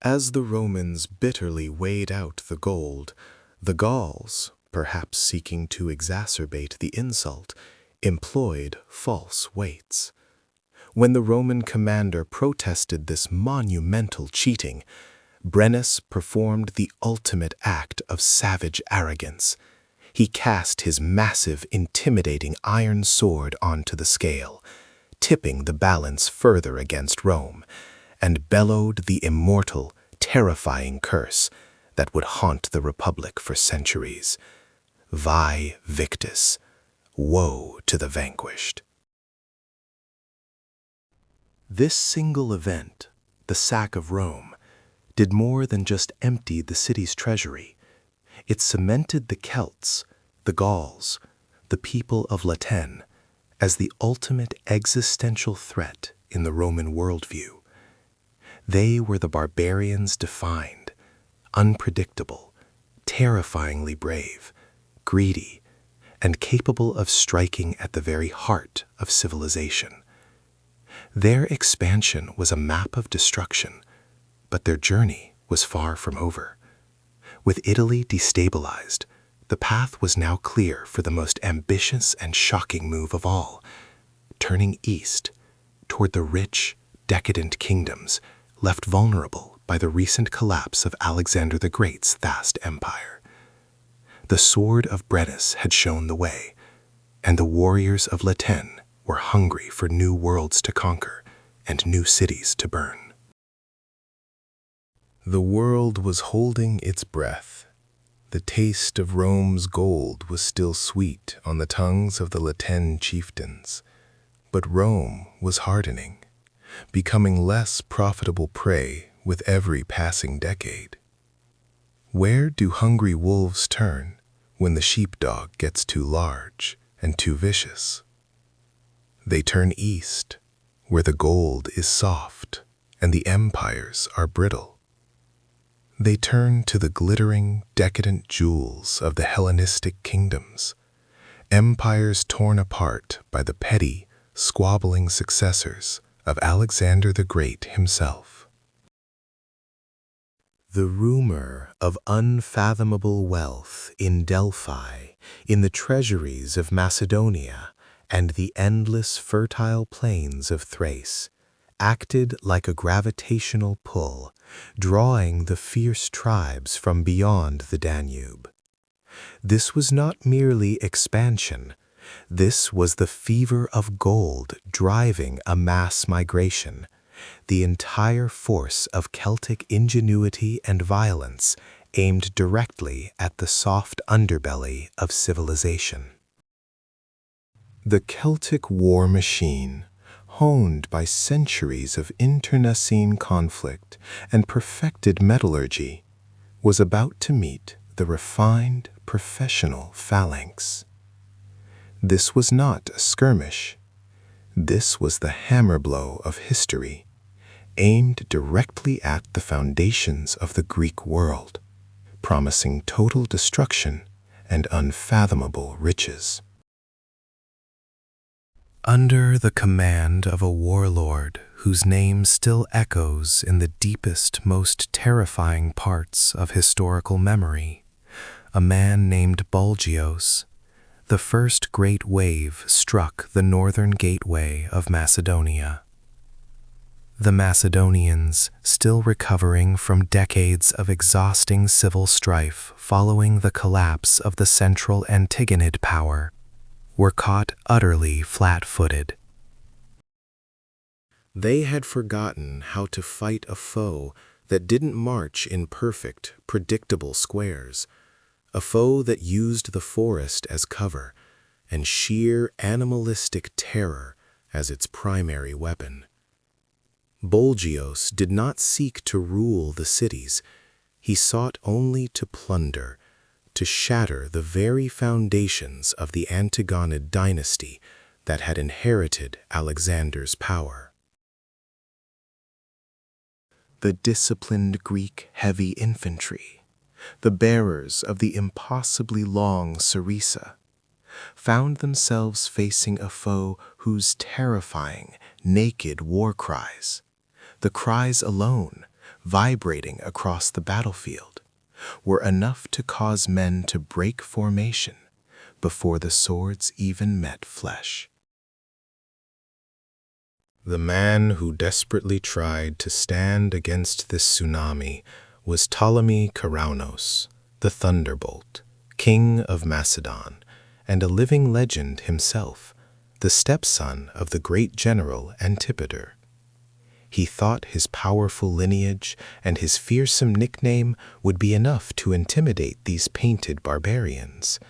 As the Romans bitterly weighed out the gold, the Gauls, perhaps seeking to exacerbate the insult, employed false weights. When the Roman commander protested this monumental cheating, Brennus performed the ultimate act of savage arrogance. He cast his massive, intimidating iron sword onto the scale, tipping the balance further against Rome, and bellowed the immortal, terrifying curse that would haunt the Republic for centuries. Vae victis, woe to the vanquished. This single event, the sack of Rome, did more than just empty the city's treasury. It cemented the Celts, the Gauls, the people of Latin, as the ultimate existential threat in the Roman worldview. They were the barbarians defined, unpredictable, terrifyingly brave, greedy, and capable of striking at the very heart of civilization. Their expansion was a map of destruction, but their journey was far from over. With Italy destabilized, the path was now clear for the most ambitious and shocking move of all, turning east toward the rich, decadent kingdoms left vulnerable by the recent collapse of Alexander the Great's vast empire. The sword of Brennus had shown the way, and the warriors of Latin were hungry for new worlds to conquer and new cities to burn. The world was holding its breath. The taste of Rome's gold was still sweet on the tongues of the Latin chieftains, but Rome was hardening, becoming less profitable prey with every passing decade. Where do hungry wolves turn when the sheepdog gets too large and too vicious? They turn east, where the gold is soft and the empires are brittle. They turn to the glittering, decadent jewels of the Hellenistic kingdoms, empires torn apart by the petty, squabbling successors of Alexander the Great himself. The rumor of unfathomable wealth in Delphi, in the treasuries of Macedonia, and the endless fertile plains of Thrace acted like a gravitational pull, drawing the fierce tribes from beyond the Danube. This was not merely expansion. This was the fever of gold driving a mass migration, the entire force of Celtic ingenuity and violence aimed directly at the soft underbelly of civilization. The Celtic war machine, honed by centuries of internecine conflict and perfected metallurgy, was about to meet the refined, professional phalanx. This was not a skirmish. This was the hammer blow of history, aimed directly at the foundations of the Greek world, promising total destruction and unfathomable riches. Under the command of a warlord whose name still echoes in the deepest, most terrifying parts of historical memory, a man named Bulgios, the first great wave struck the northern gateway of Macedonia. The Macedonians, still recovering from decades of exhausting civil strife following the collapse of the central Antigonid power, were caught utterly flat-footed. They had forgotten how to fight a foe that didn't march in perfect, predictable squares, a foe that used the forest as cover and sheer animalistic terror as its primary weapon. Bulgios did not seek to rule the cities. He sought only to plunder, to shatter the very foundations of the Antigonid dynasty that had inherited Alexander's power. The disciplined Greek heavy infantry, the bearers of the impossibly long sarissa, found themselves facing a foe whose terrifying, naked war cries, the cries alone, vibrating across the battlefield, were enough to cause men to break formation before the swords even met flesh. The man who desperately tried to stand against this tsunami was Ptolemy Karaunos, the Thunderbolt, king of Macedon, and a living legend himself, the stepson of the great general Antipater. He thought his powerful lineage and his fearsome nickname would be enough to intimidate these painted barbarians.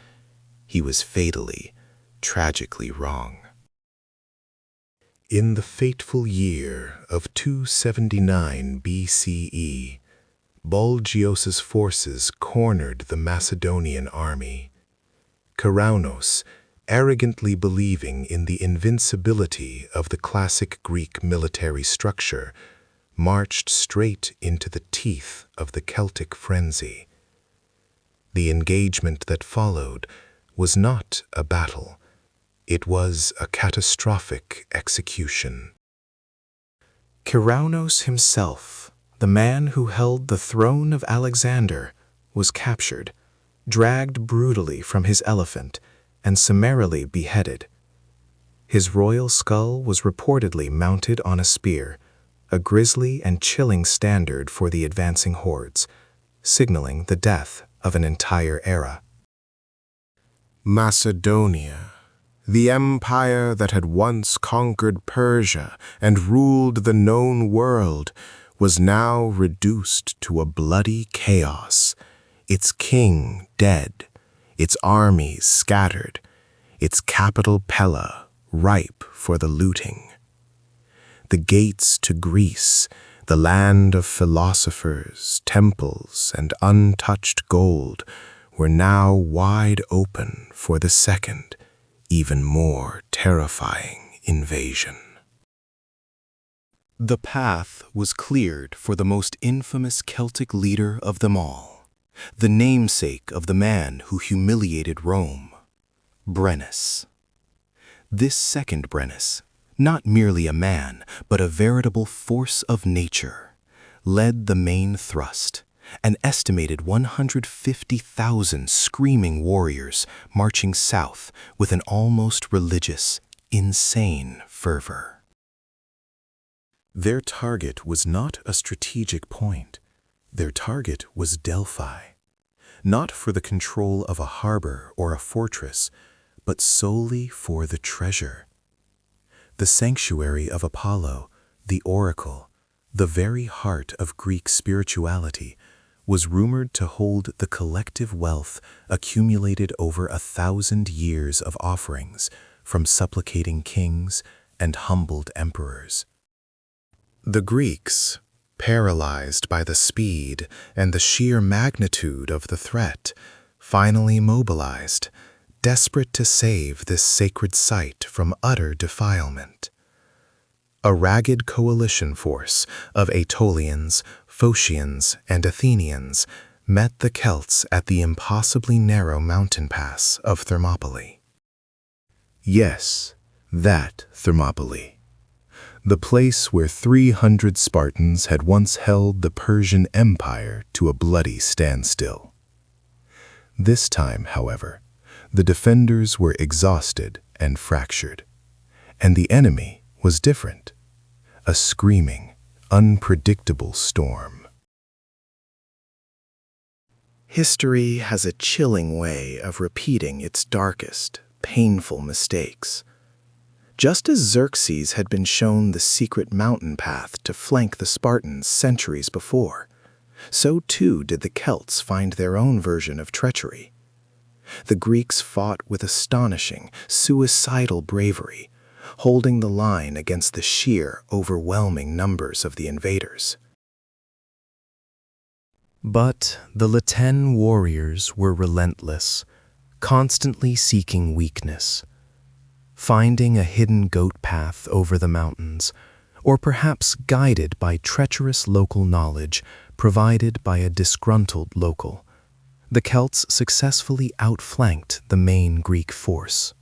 He was fatally, tragically wrong. In the fateful year of 279 BCE, Bulgios's forces cornered the Macedonian army. Karaunos, arrogantly believing in the invincibility of the classic Greek military structure, marched straight into the teeth of the Celtic frenzy. The engagement that followed was not a battle. It was a catastrophic execution. Karaunos himself, the man who held the throne of Alexander, was captured, dragged brutally from his elephant, and summarily beheaded. His royal skull was reportedly mounted on a spear, a grisly and chilling standard for the advancing hordes, signaling the death of an entire era. Macedonia, the empire that had once conquered Persia and ruled the known world, was now reduced to a bloody chaos, its king dead, its armies scattered, its capital Pella ripe for the looting. The gates to Greece, the land of philosophers, temples, and untouched gold, were now wide open for the second, even more terrifying invasion. The path was cleared for the most infamous Celtic leader of them all, the namesake of the man who humiliated Rome, Brennus. This second Brennus, not merely a man, but a veritable force of nature, led the main thrust, an estimated 150,000 screaming warriors marching south with an almost religious, insane fervor. Their target was not a strategic point. Their target was Delphi, not for the control of a harbor or a fortress, but solely for the treasure. The sanctuary of Apollo, the oracle, the very heart of Greek spirituality, was rumored to hold the collective wealth accumulated over 1,000 years of offerings from supplicating kings and humbled emperors. The Greeks, paralyzed by the speed and the sheer magnitude of the threat, finally mobilized, desperate to save this sacred site from utter defilement. A ragged coalition force of Aetolians, Phocians, and Athenians met the Celts at the impossibly narrow mountain pass of Thermopylae. Yes, That Thermopylae, the place where 300 Spartans had once held the Persian Empire to a bloody standstill. This time, however, the defenders were exhausted and fractured, and the enemy was different, a screaming, unpredictable storm. History has a chilling way of repeating its darkest, painful mistakes. Just as Xerxes had been shown the secret mountain path to flank the Spartans centuries before, so too did the Celts find their own version of treachery. The Greeks fought with astonishing, suicidal bravery, holding the line against the sheer, overwhelming numbers of the invaders. But the Latin warriors were relentless, constantly seeking weakness. Finding a hidden goat path over the mountains, or perhaps guided by treacherous local knowledge provided by a disgruntled local, the Celts successfully outflanked the main Greek force.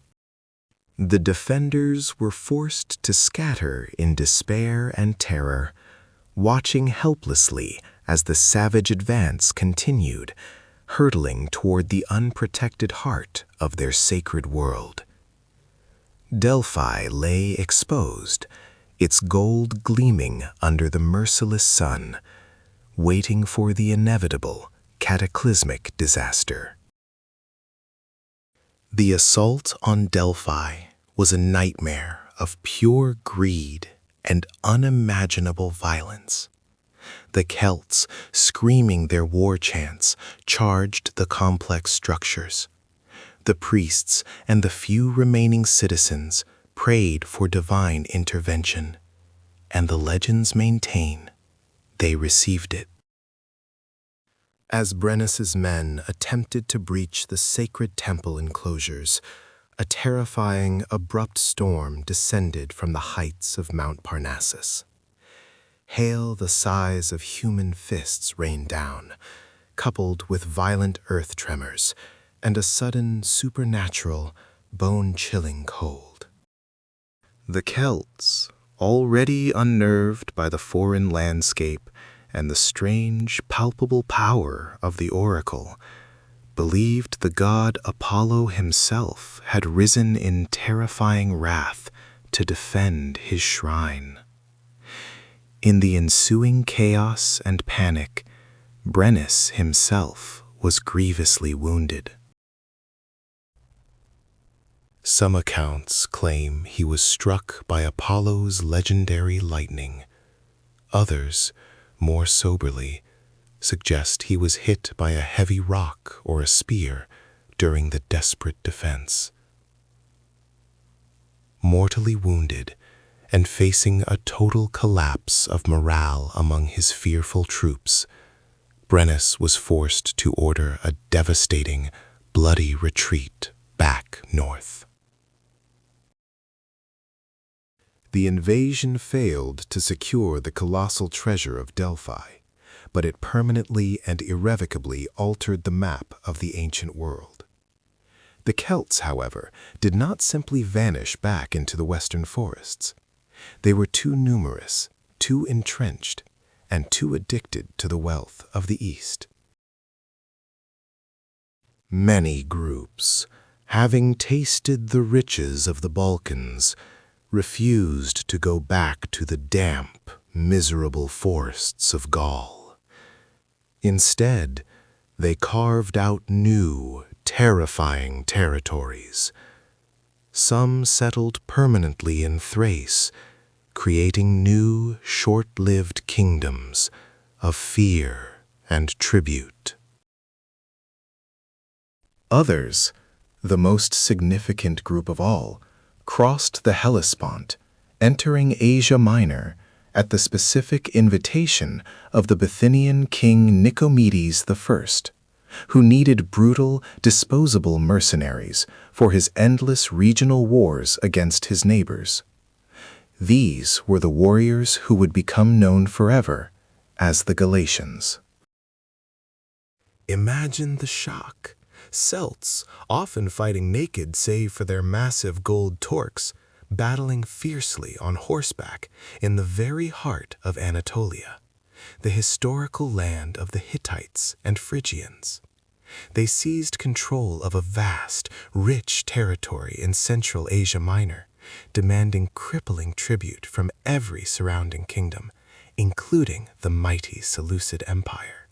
The defenders were forced to scatter in despair and terror, watching helplessly as the savage advance continued, hurtling toward the unprotected heart of their sacred world. Delphi lay exposed, its gold gleaming under the merciless sun, waiting for the inevitable, cataclysmic disaster. The assault on Delphi was a nightmare of pure greed and unimaginable violence. The Celts, screaming their war chants, charged the complex structures. The priests and the few remaining citizens prayed for divine intervention, and the legends maintain they received it. As Brennus's men attempted to breach the sacred temple enclosures, a terrifying, abrupt storm descended from the heights of Mount Parnassus. Hail the size of human fists rained down, coupled with violent earth tremors, and a sudden, supernatural, bone-chilling cold. The Celts, already unnerved by the foreign landscape and the strange, palpable power of the oracle, believed the god Apollo himself had risen in terrifying wrath to defend his shrine. In the ensuing chaos and panic, Brennus himself was grievously wounded. Some accounts claim he was struck by Apollo's legendary lightning. Others, more soberly, suggest he was hit by a heavy rock or a spear during the desperate defense. Mortally wounded and facing a total collapse of morale among his fearful troops, Brennus was forced to order a devastating, bloody retreat back north. The invasion failed to secure the colossal treasure of Delphi, but it permanently and irrevocably altered the map of the ancient world. The Celts, however, did not simply vanish back into the western forests. They were too numerous, too entrenched, and too addicted to the wealth of the East. Many groups, having tasted the riches of the Balkans, refused to go back to the damp, miserable forests of Gaul. Instead, they carved out new, terrifying territories. Some settled permanently in Thrace, creating new, short-lived kingdoms of fear and tribute. Others, the most significant group of all, crossed the Hellespont, entering Asia Minor at the specific invitation of the Bithynian king Nicomedes I, who needed brutal, disposable mercenaries for his endless regional wars against his neighbors. These were the warriors who would become known forever as the Galatians. Imagine the shock. Celts, often fighting naked save for their massive gold torques, battling fiercely on horseback in the very heart of Anatolia, the historical land of the Hittites and Phrygians. They seized control of a vast, rich territory in Central Asia Minor, demanding crippling tribute from every surrounding kingdom, including the mighty Seleucid Empire.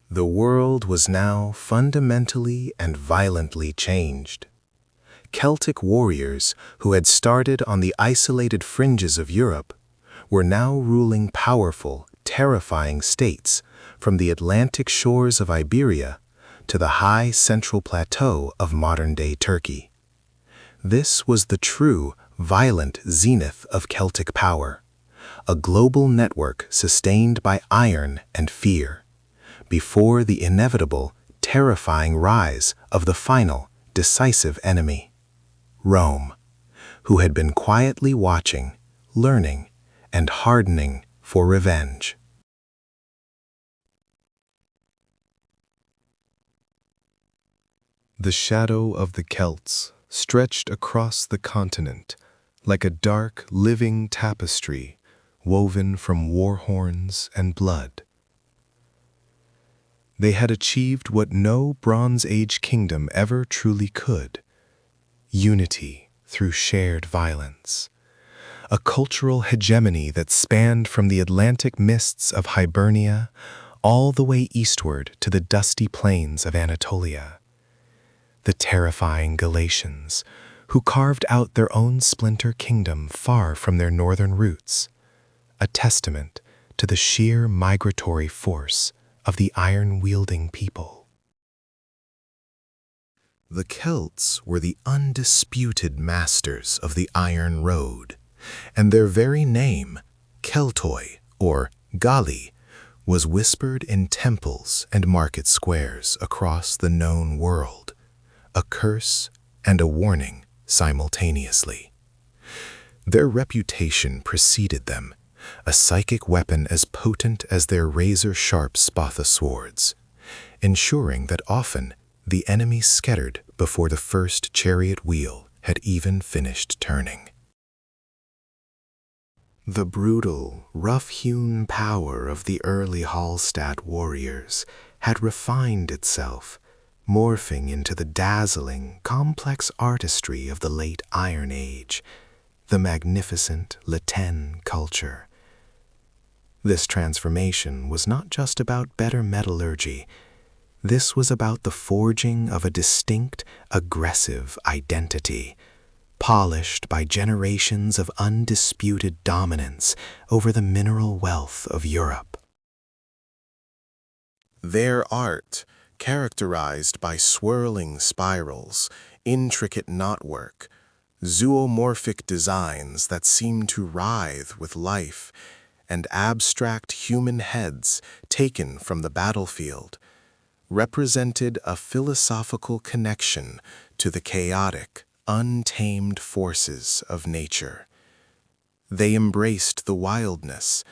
The world was now fundamentally and violently changed. Celtic warriors who had started on the isolated fringes of Europe were now ruling powerful, terrifying states from the Atlantic shores of Iberia to the high central plateau of modern-day Turkey. This was the true, violent zenith of Celtic power, a global network sustained by iron and fear, before the inevitable, terrifying rise of the final, decisive enemy, Rome, who had been quietly watching, learning, and hardening for revenge. The shadow of the Celts stretched across the continent like a dark, living tapestry woven from war horns and blood. They had achieved what no Bronze Age kingdom ever truly could: unity through shared violence, a cultural hegemony that spanned from the Atlantic mists of Hibernia all the way eastward to the dusty plains of Anatolia. The terrifying Galatians, who carved out their own splinter kingdom far from their northern roots, a testament to the sheer migratory force of the iron-wielding people. The Celts were the undisputed masters of the Iron Road, and their very name, Keltoi or Gali, was whispered in temples and market squares across the known world, a curse and a warning simultaneously. Their reputation preceded them, a psychic weapon as potent as their razor-sharp spatha swords, ensuring that often the enemy scattered before the first chariot wheel had even finished turning. The brutal, rough-hewn power of the early Hallstatt warriors had refined itself, morphing into the dazzling, complex artistry of the late Iron Age, the magnificent Latin culture. This transformation was not just about better metallurgy. This was about the forging of a distinct, aggressive identity, polished by generations of undisputed dominance over the mineral wealth of Europe. Their art, characterized by swirling spirals, intricate knotwork, zoomorphic designs that seemed to writhe with life, and abstract human heads taken from the battlefield, represented a philosophical connection to the chaotic, untamed forces of nature. They embraced the wildness,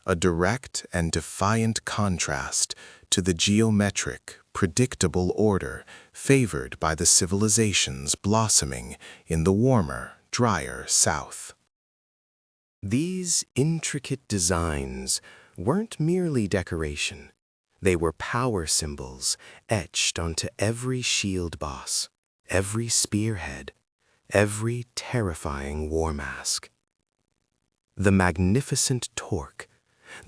a direct and defiant contrast to the geometric, predictable order favored by the civilizations blossoming in the warmer, drier south. These intricate designs weren't merely decoration. They were power symbols etched onto every shield boss, every spearhead, every terrifying war mask. The magnificent torque,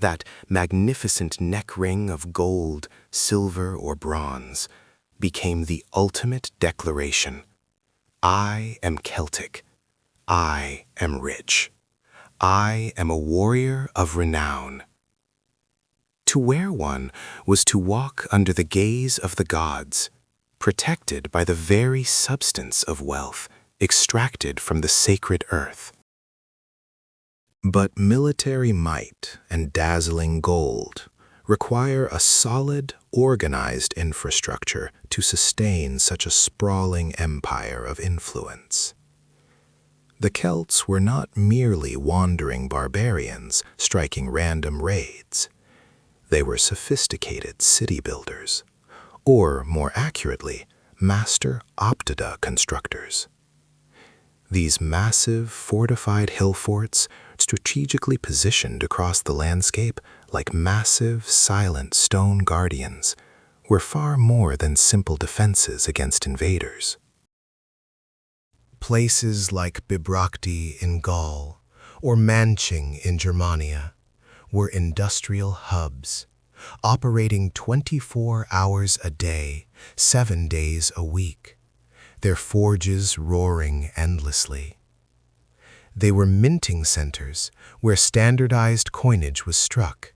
that magnificent neck ring of gold, silver, or bronze, became the ultimate declaration. I am Celtic. I am rich. I am a warrior of renown. To wear one was to walk under the gaze of the gods, protected by the very substance of wealth extracted from the sacred earth. But military might and dazzling gold require a solid, organized infrastructure to sustain such a sprawling empire of influence. The Celts were not merely wandering barbarians striking random raids. They were sophisticated city builders, or more accurately, master optida constructors. These massive, fortified hill forts, strategically positioned across the landscape like massive, silent stone guardians, were far more than simple defenses against invaders. Places like Bibracte in Gaul or Manching in Germania were industrial hubs, operating 24 hours a day, 7 days a week, their forges roaring endlessly. They were minting centers where standardized coinage was struck,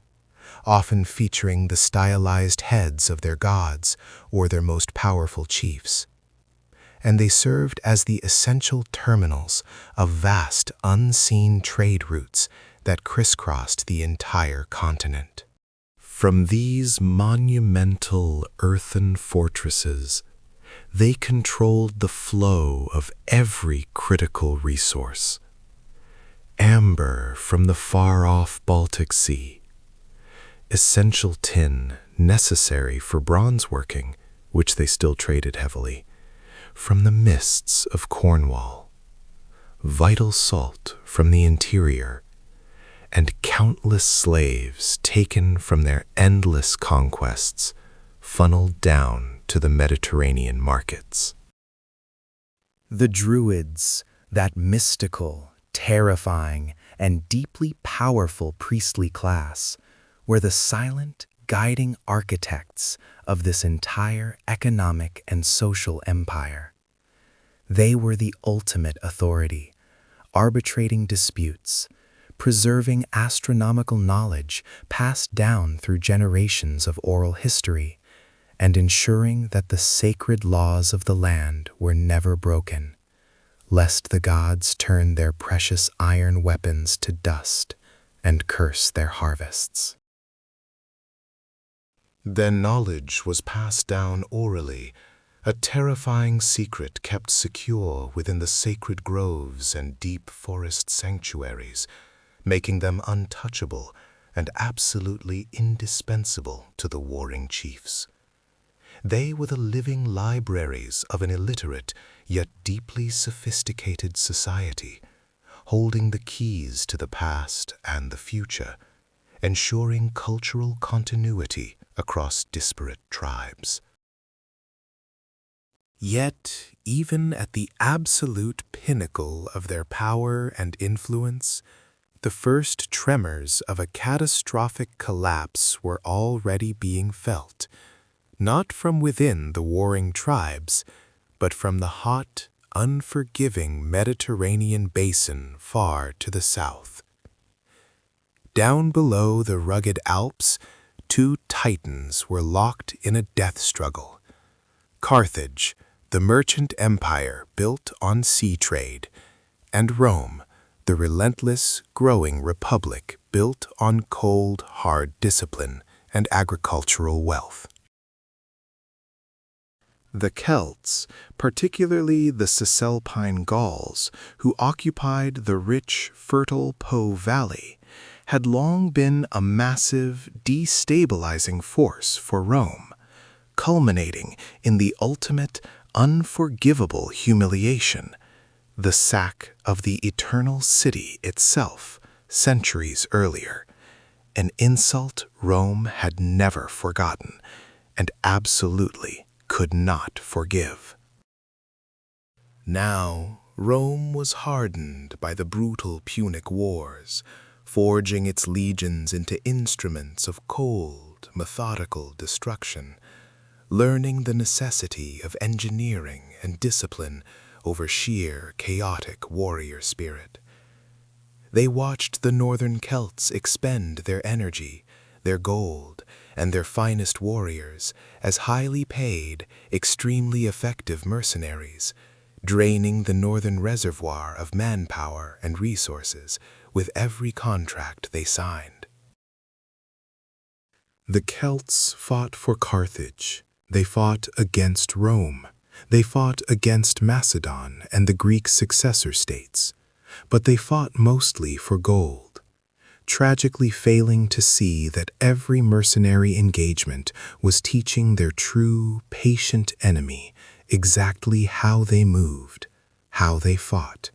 often featuring the stylized heads of their gods or their most powerful chiefs. And they served as the essential terminals of vast, unseen trade routes that crisscrossed the entire continent. From these monumental earthen fortresses, they controlled the flow of every critical resource. Amber from the far-off Baltic Sea, essential tin necessary for bronze working, which they still traded heavily, from the mists of Cornwall, vital salt from the interior, and countless slaves taken from their endless conquests funneled down to the Mediterranean markets. The Druids, that mystical, terrifying, and deeply powerful priestly class, were the silent, guiding architects of this entire economic and social empire. They were the ultimate authority, arbitrating disputes, preserving astronomical knowledge passed down through generations of oral history, and ensuring that the sacred laws of the land were never broken, lest the gods turn their precious iron weapons to dust and curse their harvests. Then knowledge was passed down orally, a terrifying secret kept secure within the sacred groves and deep forest sanctuaries, making them untouchable and absolutely indispensable to the warring chiefs. They were the living libraries of an illiterate yet deeply sophisticated society, holding the keys to the past and the future, ensuring cultural continuity across disparate tribes. Yet, even at the absolute pinnacle of their power and influence, the first tremors of a catastrophic collapse were already being felt, not from within the warring tribes, but from the hot, unforgiving Mediterranean basin far to the south. Down below the rugged Alps, two titans were locked in a death struggle. Carthage, the merchant empire built on sea trade, and Rome, the relentless, growing republic built on cold, hard discipline and agricultural wealth. The Celts, particularly the Cisalpine Gauls, who occupied the rich, fertile Po Valley, had long been a massive, destabilizing force for Rome, culminating in the ultimate, unforgivable humiliation, the sack of the Eternal City itself, centuries earlier, an insult Rome had never forgotten and absolutely could not forgive. Now, Rome was hardened by the brutal Punic Wars, forging its legions into instruments of cold, methodical destruction, learning the necessity of engineering and discipline over sheer, chaotic warrior spirit. They watched the northern Celts expend their energy, their gold, and their finest warriors as highly paid, extremely effective mercenaries, draining the northern reservoir of manpower and resources with every contract they signed. The Celts fought for Carthage. They fought against Rome. They fought against Macedon and the Greek successor states. But they fought mostly for gold, tragically failing to see that every mercenary engagement was teaching their true, patient enemy exactly how they moved, how they fought,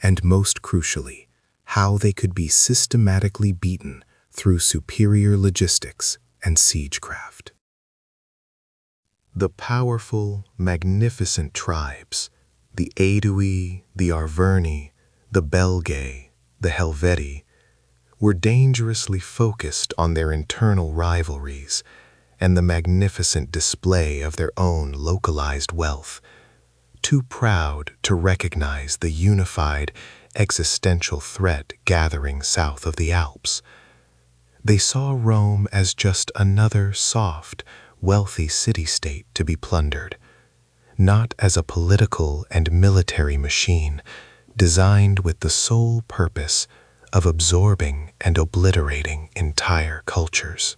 and most crucially, how they could be systematically beaten through superior logistics and siegecraft. The powerful, magnificent tribes, the Aedui, the Arverni, the Belgae, the Helvetii, were dangerously focused on their internal rivalries and the magnificent display of their own localized wealth, too proud to recognize the unified existential threat gathering south of the Alps. They saw Rome as just another soft, wealthy city-state to be plundered, not as a political and military machine designed with the sole purpose of absorbing and obliterating entire cultures.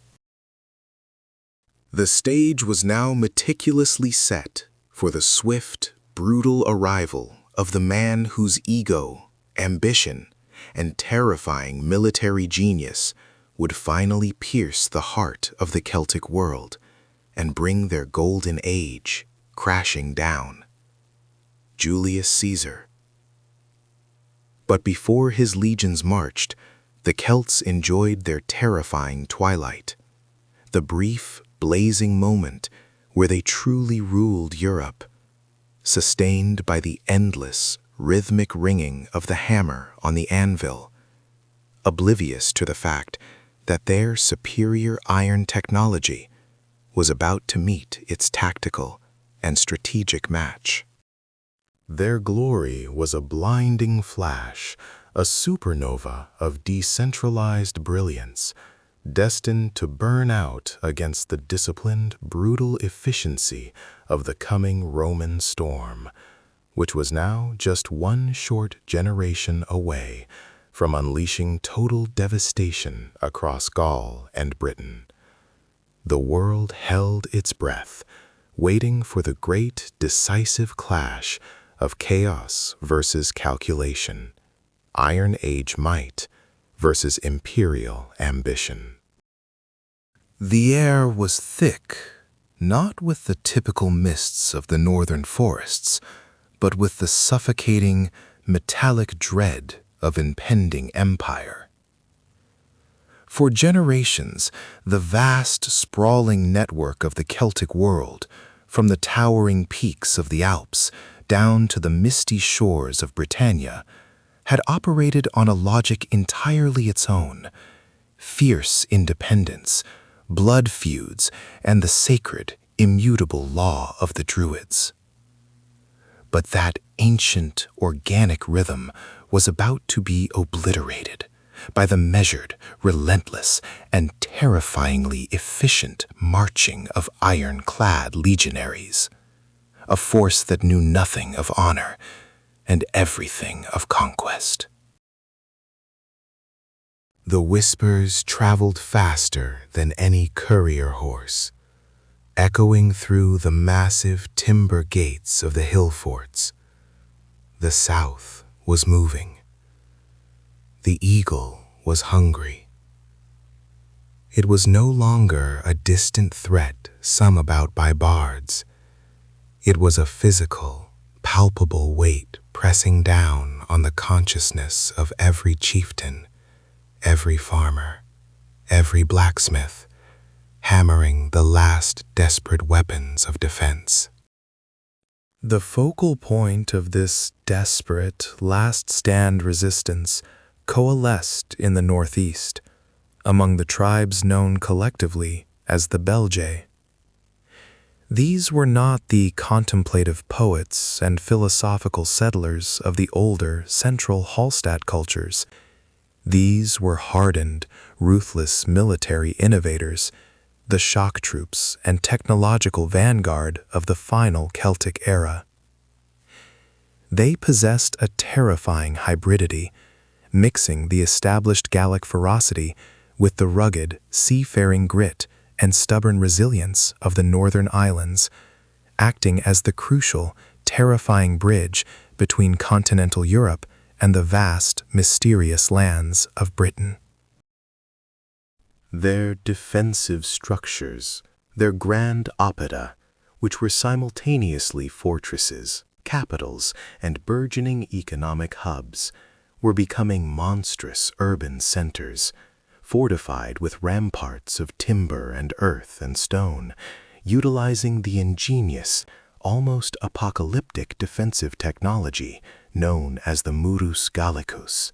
The stage was now meticulously set for the swift, brutal arrival of the man whose ego, ambition, and terrifying military genius would finally pierce the heart of the Celtic world and bring their golden age crashing down. Julius Caesar. But before his legions marched, the Celts enjoyed their terrifying twilight, the brief, blazing moment where they truly ruled Europe, sustained by the endless, rhythmic ringing of the hammer on the anvil, oblivious to the fact that their superior iron technology was about to meet its tactical and strategic match. Their glory was a blinding flash, a supernova of decentralized brilliance, destined to burn out against the disciplined, brutal efficiency of the coming Roman storm, which was now just one short generation away from unleashing total devastation across Gaul and Britain. The world held its breath, waiting for the great, decisive clash of chaos versus calculation, Iron Age might versus imperial ambition. The air was thick, not with the typical mists of the northern forests, but with the suffocating, metallic dread of impending empire. For generations, the vast, sprawling network of the Celtic world, from the towering peaks of the Alps down to the misty shores of Britannia, had operated on a logic entirely its own: fierce independence, blood feuds, and the sacred, immutable law of the Druids. But that ancient, organic rhythm was about to be obliterated by the measured, relentless, and terrifyingly efficient marching of iron-clad legionaries, a force that knew nothing of honor and everything of conquest. The whispers traveled faster than any courier horse, echoing through the massive timber gates of the hill forts. The South was moving. The eagle was hungry. It was no longer a distant threat sung about by bards. It was a physical, palpable weight pressing down on the consciousness of every chieftain, every farmer, every blacksmith, hammering the last desperate weapons of defense. The focal point of this desperate, last-stand resistance coalesced in the northeast, among the tribes known collectively as the Belgae. These were not the contemplative poets and philosophical settlers of the older central Hallstatt cultures. These were hardened, ruthless military innovators, the shock troops and technological vanguard of the final Celtic era. They possessed a terrifying hybridity, mixing the established Gallic ferocity with the rugged, seafaring grit and stubborn resilience of the northern islands, acting as the crucial, terrifying bridge between continental Europe and the vast, mysterious lands of Britain. Their defensive structures, their grand oppida, which were simultaneously fortresses, capitals, and burgeoning economic hubs were becoming monstrous urban centers, fortified with ramparts of timber and earth and stone, utilizing the ingenious, almost apocalyptic defensive technology known as the Murus Gallicus.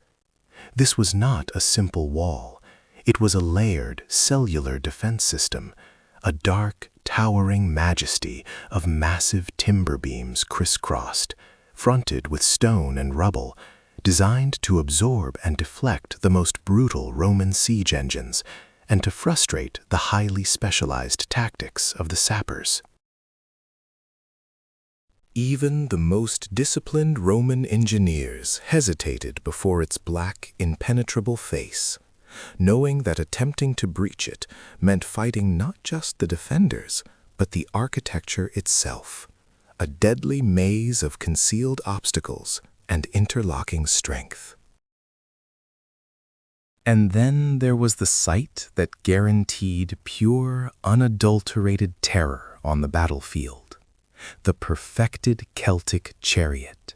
This was not a simple wall. It was a layered, cellular defense system, a dark, towering majesty of massive timber beams crisscrossed, fronted with stone and rubble, designed to absorb and deflect the most brutal Roman siege engines and to frustrate the highly specialized tactics of the sappers. Even the most disciplined Roman engineers hesitated before its black, impenetrable face, knowing that attempting to breach it meant fighting not just the defenders, but the architecture itself, a deadly maze of concealed obstacles and interlocking strength. And then there was the sight that guaranteed pure, unadulterated terror on the battlefield: the perfected Celtic chariot.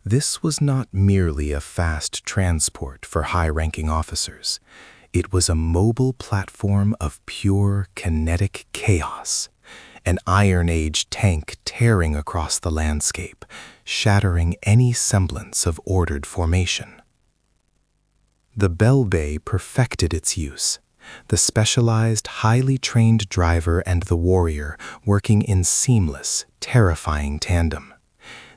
This was not merely a fast transport for high-ranking officers. It was a mobile platform of pure kinetic chaos, an Iron Age tank tearing across the landscape, shattering any semblance of ordered formation. The Belbay perfected its use, the specialized, highly trained driver and the warrior working in seamless, terrifying tandem,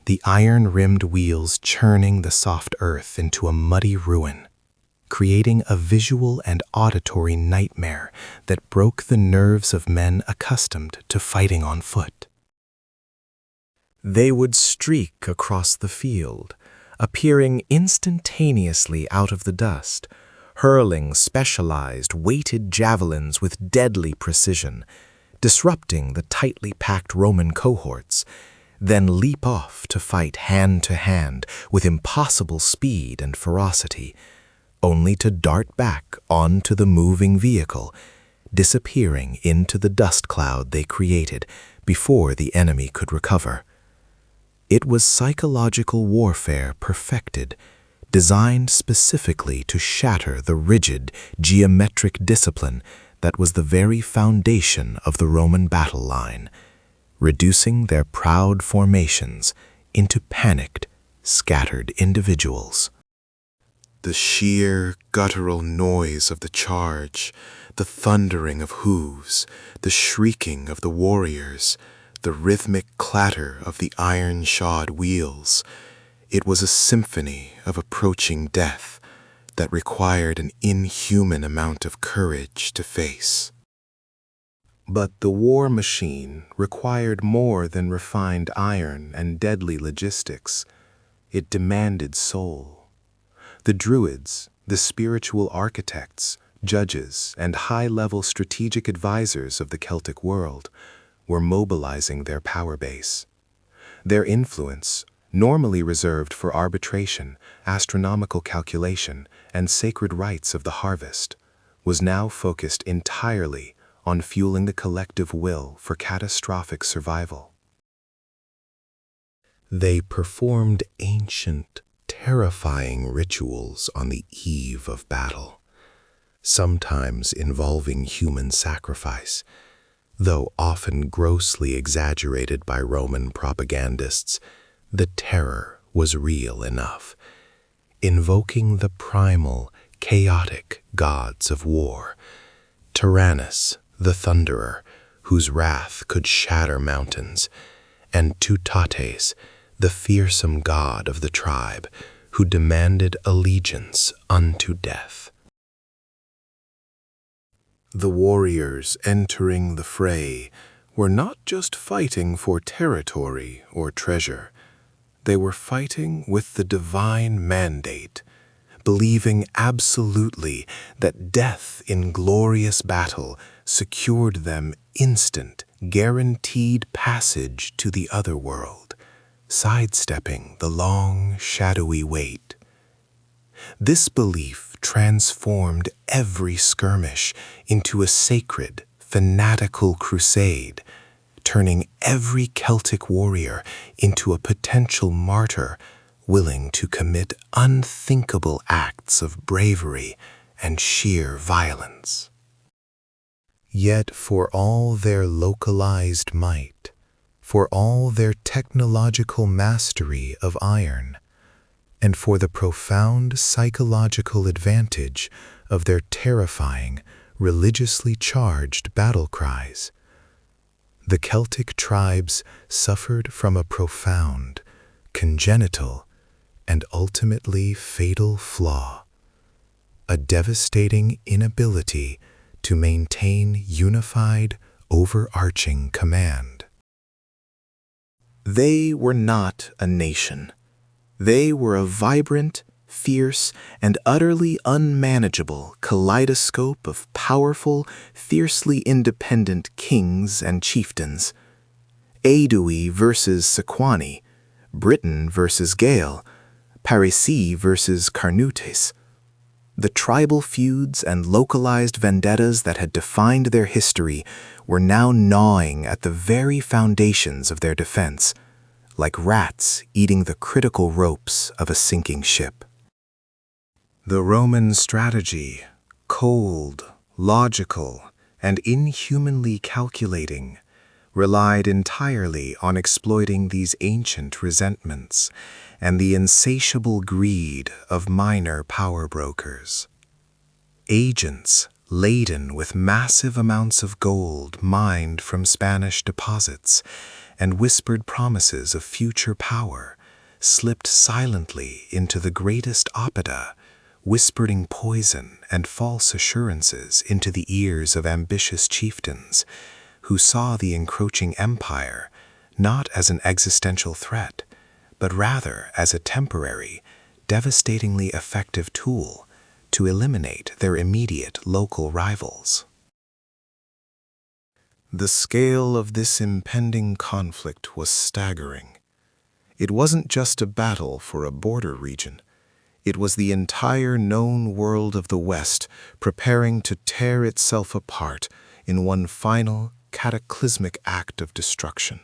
the iron-rimmed wheels churning the soft earth into a muddy ruin, creating a visual and auditory nightmare that broke the nerves of men accustomed to fighting on foot. They would streak across the field, appearing instantaneously out of the dust, hurling specialized, weighted javelins with deadly precision, disrupting the tightly packed Roman cohorts, then leap off to fight hand-to-hand with impossible speed and ferocity, only to dart back onto the moving vehicle, disappearing into the dust cloud they created before the enemy could recover. It was psychological warfare perfected, designed specifically to shatter the rigid, geometric discipline that was the very foundation of the Roman battle line, reducing their proud formations into panicked, scattered individuals. The sheer, guttural noise of the charge, the thundering of hooves, the shrieking of the warriors, the rhythmic clatter of the iron-shod wheels. It was a symphony of approaching death that required an inhuman amount of courage to face. But the war machine required more than refined iron and deadly logistics. It demanded soul. The Druids, the spiritual architects, judges, and high-level strategic advisors of the Celtic world, were mobilizing their power base. Their influence, normally reserved for arbitration, astronomical calculation, and sacred rites of the harvest, was now focused entirely on fueling the collective will for catastrophic survival. They performed ancient, terrifying rituals on the eve of battle, sometimes involving human sacrifice, though often grossly exaggerated by Roman propagandists. The terror was real enough, invoking the primal, chaotic gods of war: Tyrannus, the Thunderer, whose wrath could shatter mountains, and Teutates, the fearsome god of the tribe, who demanded allegiance unto death. The warriors entering the fray were not just fighting for territory or treasure. They were fighting with the divine mandate, believing absolutely that death in glorious battle secured them instant, guaranteed passage to the other world, sidestepping the long, shadowy wait. This belief transformed every skirmish into a sacred, fanatical crusade, turning every Celtic warrior into a potential martyr willing to commit unthinkable acts of bravery and sheer violence. Yet for all their localized might, for all their technological mastery of iron, and for the profound psychological advantage of their terrifying, religiously charged battle cries, the Celtic tribes suffered from a profound, congenital, and ultimately fatal flaw, a devastating inability to maintain unified, overarching command. They were not a nation. They were a vibrant, fierce, and utterly unmanageable kaleidoscope of powerful, fiercely independent kings and chieftains. Aedui versus Sequani, Britain versus Gael, Parisii versus Carnutes. The tribal feuds and localized vendettas that had defined their history were now gnawing at the very foundations of their defense, like rats eating the critical ropes of a sinking ship. The Roman strategy, cold, logical, and inhumanly calculating, relied entirely on exploiting these ancient resentments and the insatiable greed of minor power brokers. Agents laden with massive amounts of gold mined from Spanish deposits and whispered promises of future power slipped silently into the greatest oppida, whispering poison and false assurances into the ears of ambitious chieftains who saw the encroaching empire not as an existential threat, but rather as a temporary, devastatingly effective tool to eliminate their immediate local rivals. The scale of this impending conflict was staggering. It wasn't just a battle for a border region. It was the entire known world of the West preparing to tear itself apart in one final, cataclysmic act of destruction.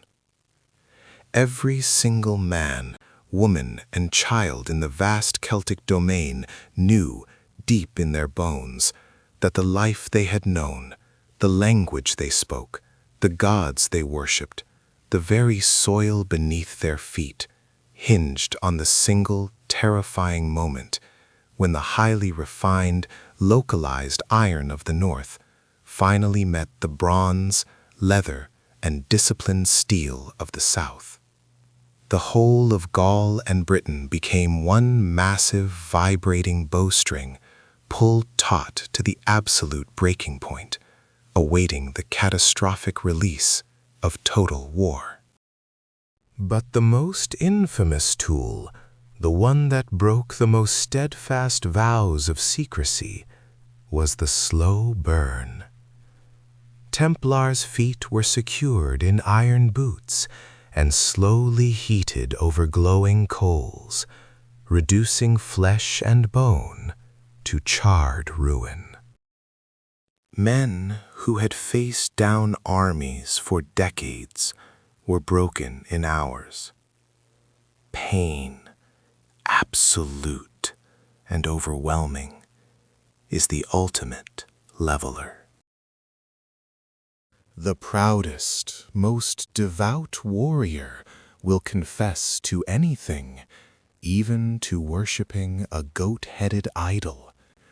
Every single man, woman, and child in the vast Celtic domain knew, deep in their bones, that the life they had known, the language they spoke, the gods they worshipped, the very soil beneath their feet, hinged on the single, terrifying moment when the highly refined, localized iron of the North finally met the bronze, leather, and disciplined steel of the South. The whole of Gaul and Britain became one massive, vibrating bowstring, pulled taut to the absolute breaking point, awaiting the catastrophic release of total war. But the most infamous tool, the one that broke the most steadfast vows of secrecy, was the slow burn. Templars' feet were secured in iron boots and slowly heated over glowing coals, reducing flesh and bone to charred ruin. Men who had faced down armies for decades were broken in hours. Pain, absolute and overwhelming, is the ultimate leveler. The proudest, most devout warrior will confess to anything, even to worshipping a goat-headed idol,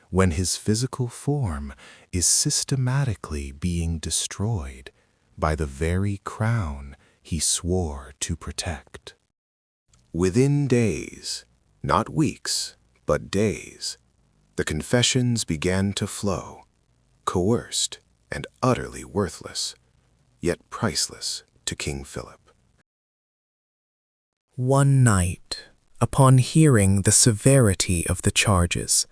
when his physical form is systematically being destroyed by the very crown he swore to protect. Within days, not weeks, but days, the confessions began to flow, coerced and utterly worthless, yet priceless to King Philip. One night, upon hearing the severity of the charges,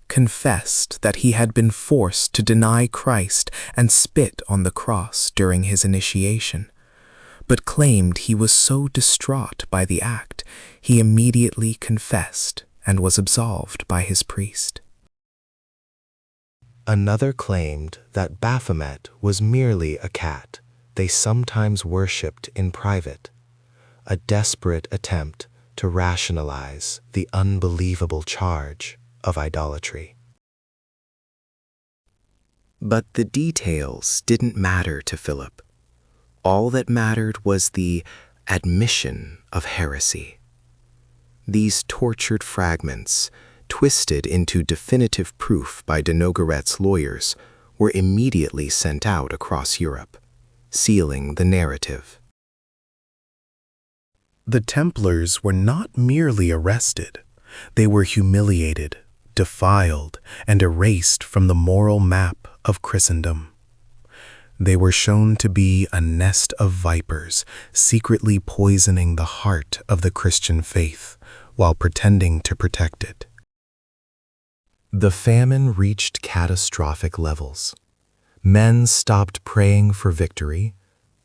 confessed that he had been forced to deny Christ and spit on the cross during his initiation, but claimed he was so distraught by the act, he immediately confessed and was absolved by his priest. Another claimed that Baphomet was merely a cat, they sometimes worshipped in private, a desperate attempt to rationalize the unbelievable charge of idolatry. But the details didn't matter to Philip. All that mattered was the admission of heresy. These tortured fragments, twisted into definitive proof by de Nogaret's lawyers, were immediately sent out across Europe, sealing the narrative. The Templars were not merely arrested, they were humiliated, defiled, and erased from the moral map of Christendom. They were shown to be a nest of vipers, secretly poisoning the heart of the Christian faith while pretending to protect it. The famine reached catastrophic levels. Men stopped praying for victory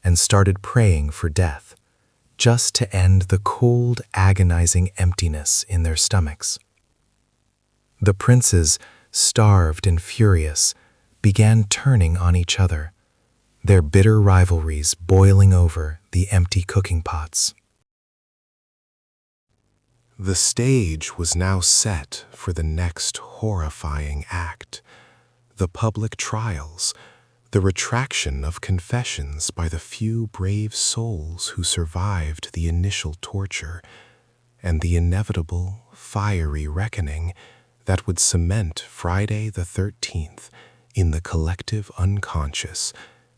and started praying for death, just to end the cold, agonizing emptiness in their stomachs. The princes, starved and furious, began turning on each other, their bitter rivalries boiling over the empty cooking pots. The stage was now set for the next horrifying act, the public trials, the retraction of confessions by the few brave souls who survived the initial torture, and the inevitable, fiery reckoning that would cement Friday the 13th in the collective unconscious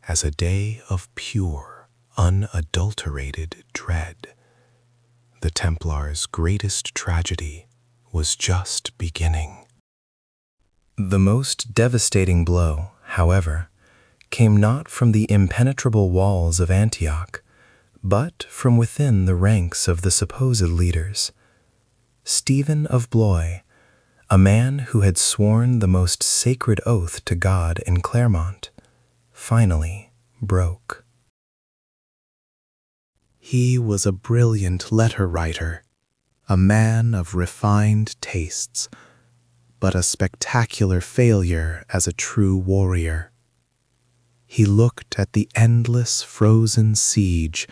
as a day of pure, unadulterated dread. The Templars' greatest tragedy was just beginning. The most devastating blow, however, came not from the impenetrable walls of Antioch, but from within the ranks of the supposed leaders. Stephen of Blois, a man who had sworn the most sacred oath to God in Clermont, finally broke. He was a brilliant letter writer, a man of refined tastes, but a spectacular failure as a true warrior. He looked at the endless frozen siege,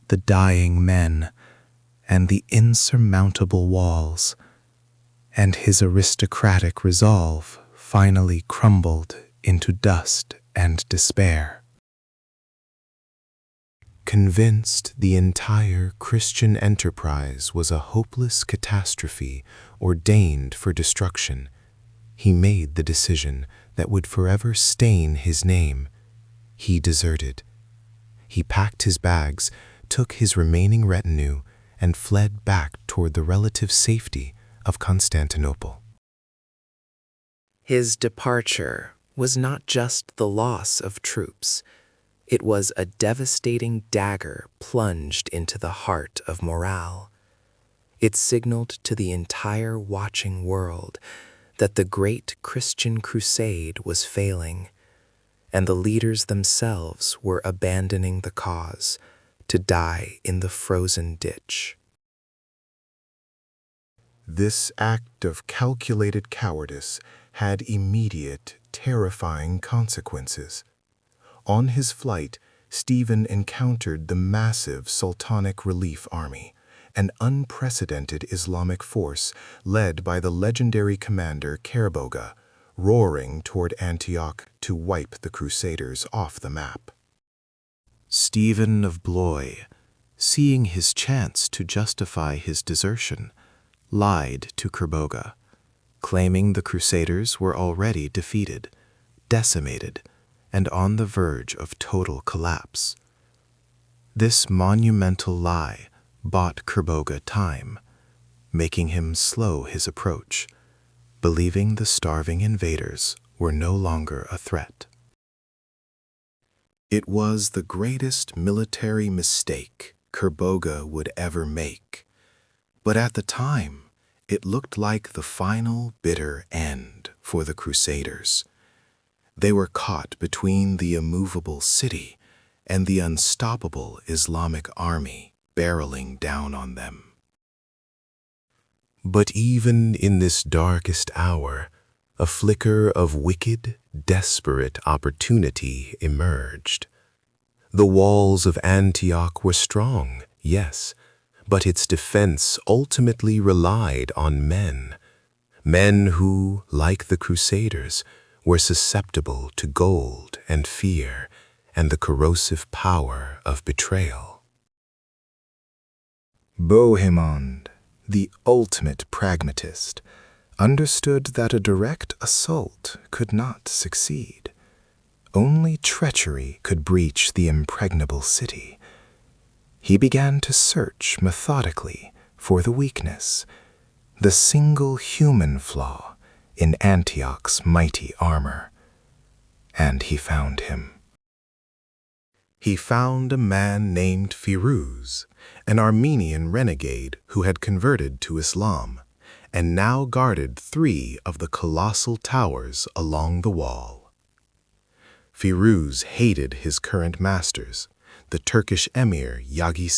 the dying men, and the insurmountable walls, and his aristocratic resolve finally crumbled into dust and despair. Convinced the entire Christian enterprise was a hopeless catastrophe ordained for destruction, he made the decision that would forever stain his name. He deserted. He packed his bags, took his remaining retinue, and fled back toward the relative safety of Constantinople. His departure was not just the loss of troops. It was a devastating dagger plunged into the heart of morale. It signaled to the entire watching world that the great Christian crusade was failing, and the leaders themselves were abandoning the cause to die in the frozen ditch. This act of calculated cowardice had immediate, terrifying consequences. On his flight, Stephen encountered the massive Sultanic Relief Army, an unprecedented Islamic force led by the legendary commander Kerboga, roaring toward Antioch to wipe the Crusaders off the map. Stephen of Blois, seeing his chance to justify his desertion, lied to Kerboga, claiming the Crusaders were already defeated, decimated, and on the verge of total collapse. This monumental lie bought Kerboga time, making him slow his approach, believing the starving invaders were no longer a threat. It was the greatest military mistake Kerboga would ever make, but at the time, it looked like the final bitter end for the Crusaders. They were caught between the immovable city and the unstoppable Islamic army barreling down on them. But even in this darkest hour, a flicker of wicked, desperate opportunity emerged. The walls of Antioch were strong, yes, but its defense ultimately relied on men. Men who, like the Crusaders, were susceptible to gold and fear and the corrosive power of betrayal. Bohemond, the ultimate pragmatist, understood that a direct assault could not succeed. Only treachery could breach the impregnable city. He began to search methodically for the weakness, the single human flaw in Antioch's mighty armor. And he found him. He found a man named Firuz, an Armenian renegade who had converted to Islam, and now guarded 3 of the colossal towers along the wall. Firuz hated his current masters, the Turkish emir Yaghi,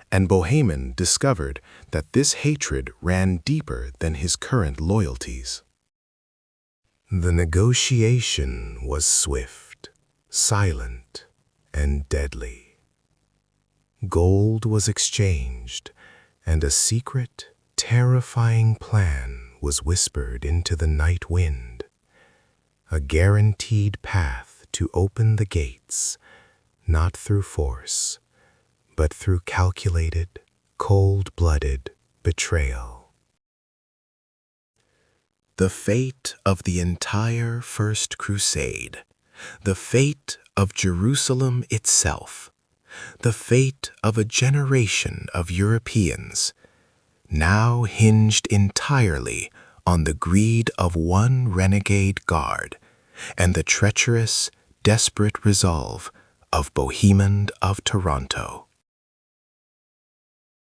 and Bohemond discovered that this hatred ran deeper than his current loyalties. The negotiation was swift, silent, and deadly. Gold was exchanged, and a secret, terrifying plan was whispered into the night wind. A guaranteed path to open the gates, not through force, but through calculated, cold-blooded betrayal. The fate of the entire First Crusade, the fate of Jerusalem itself, the fate of a generation of Europeans, now hinged entirely on the greed of one renegade guard and the treacherous, desperate resolve of Bohemond of Toronto.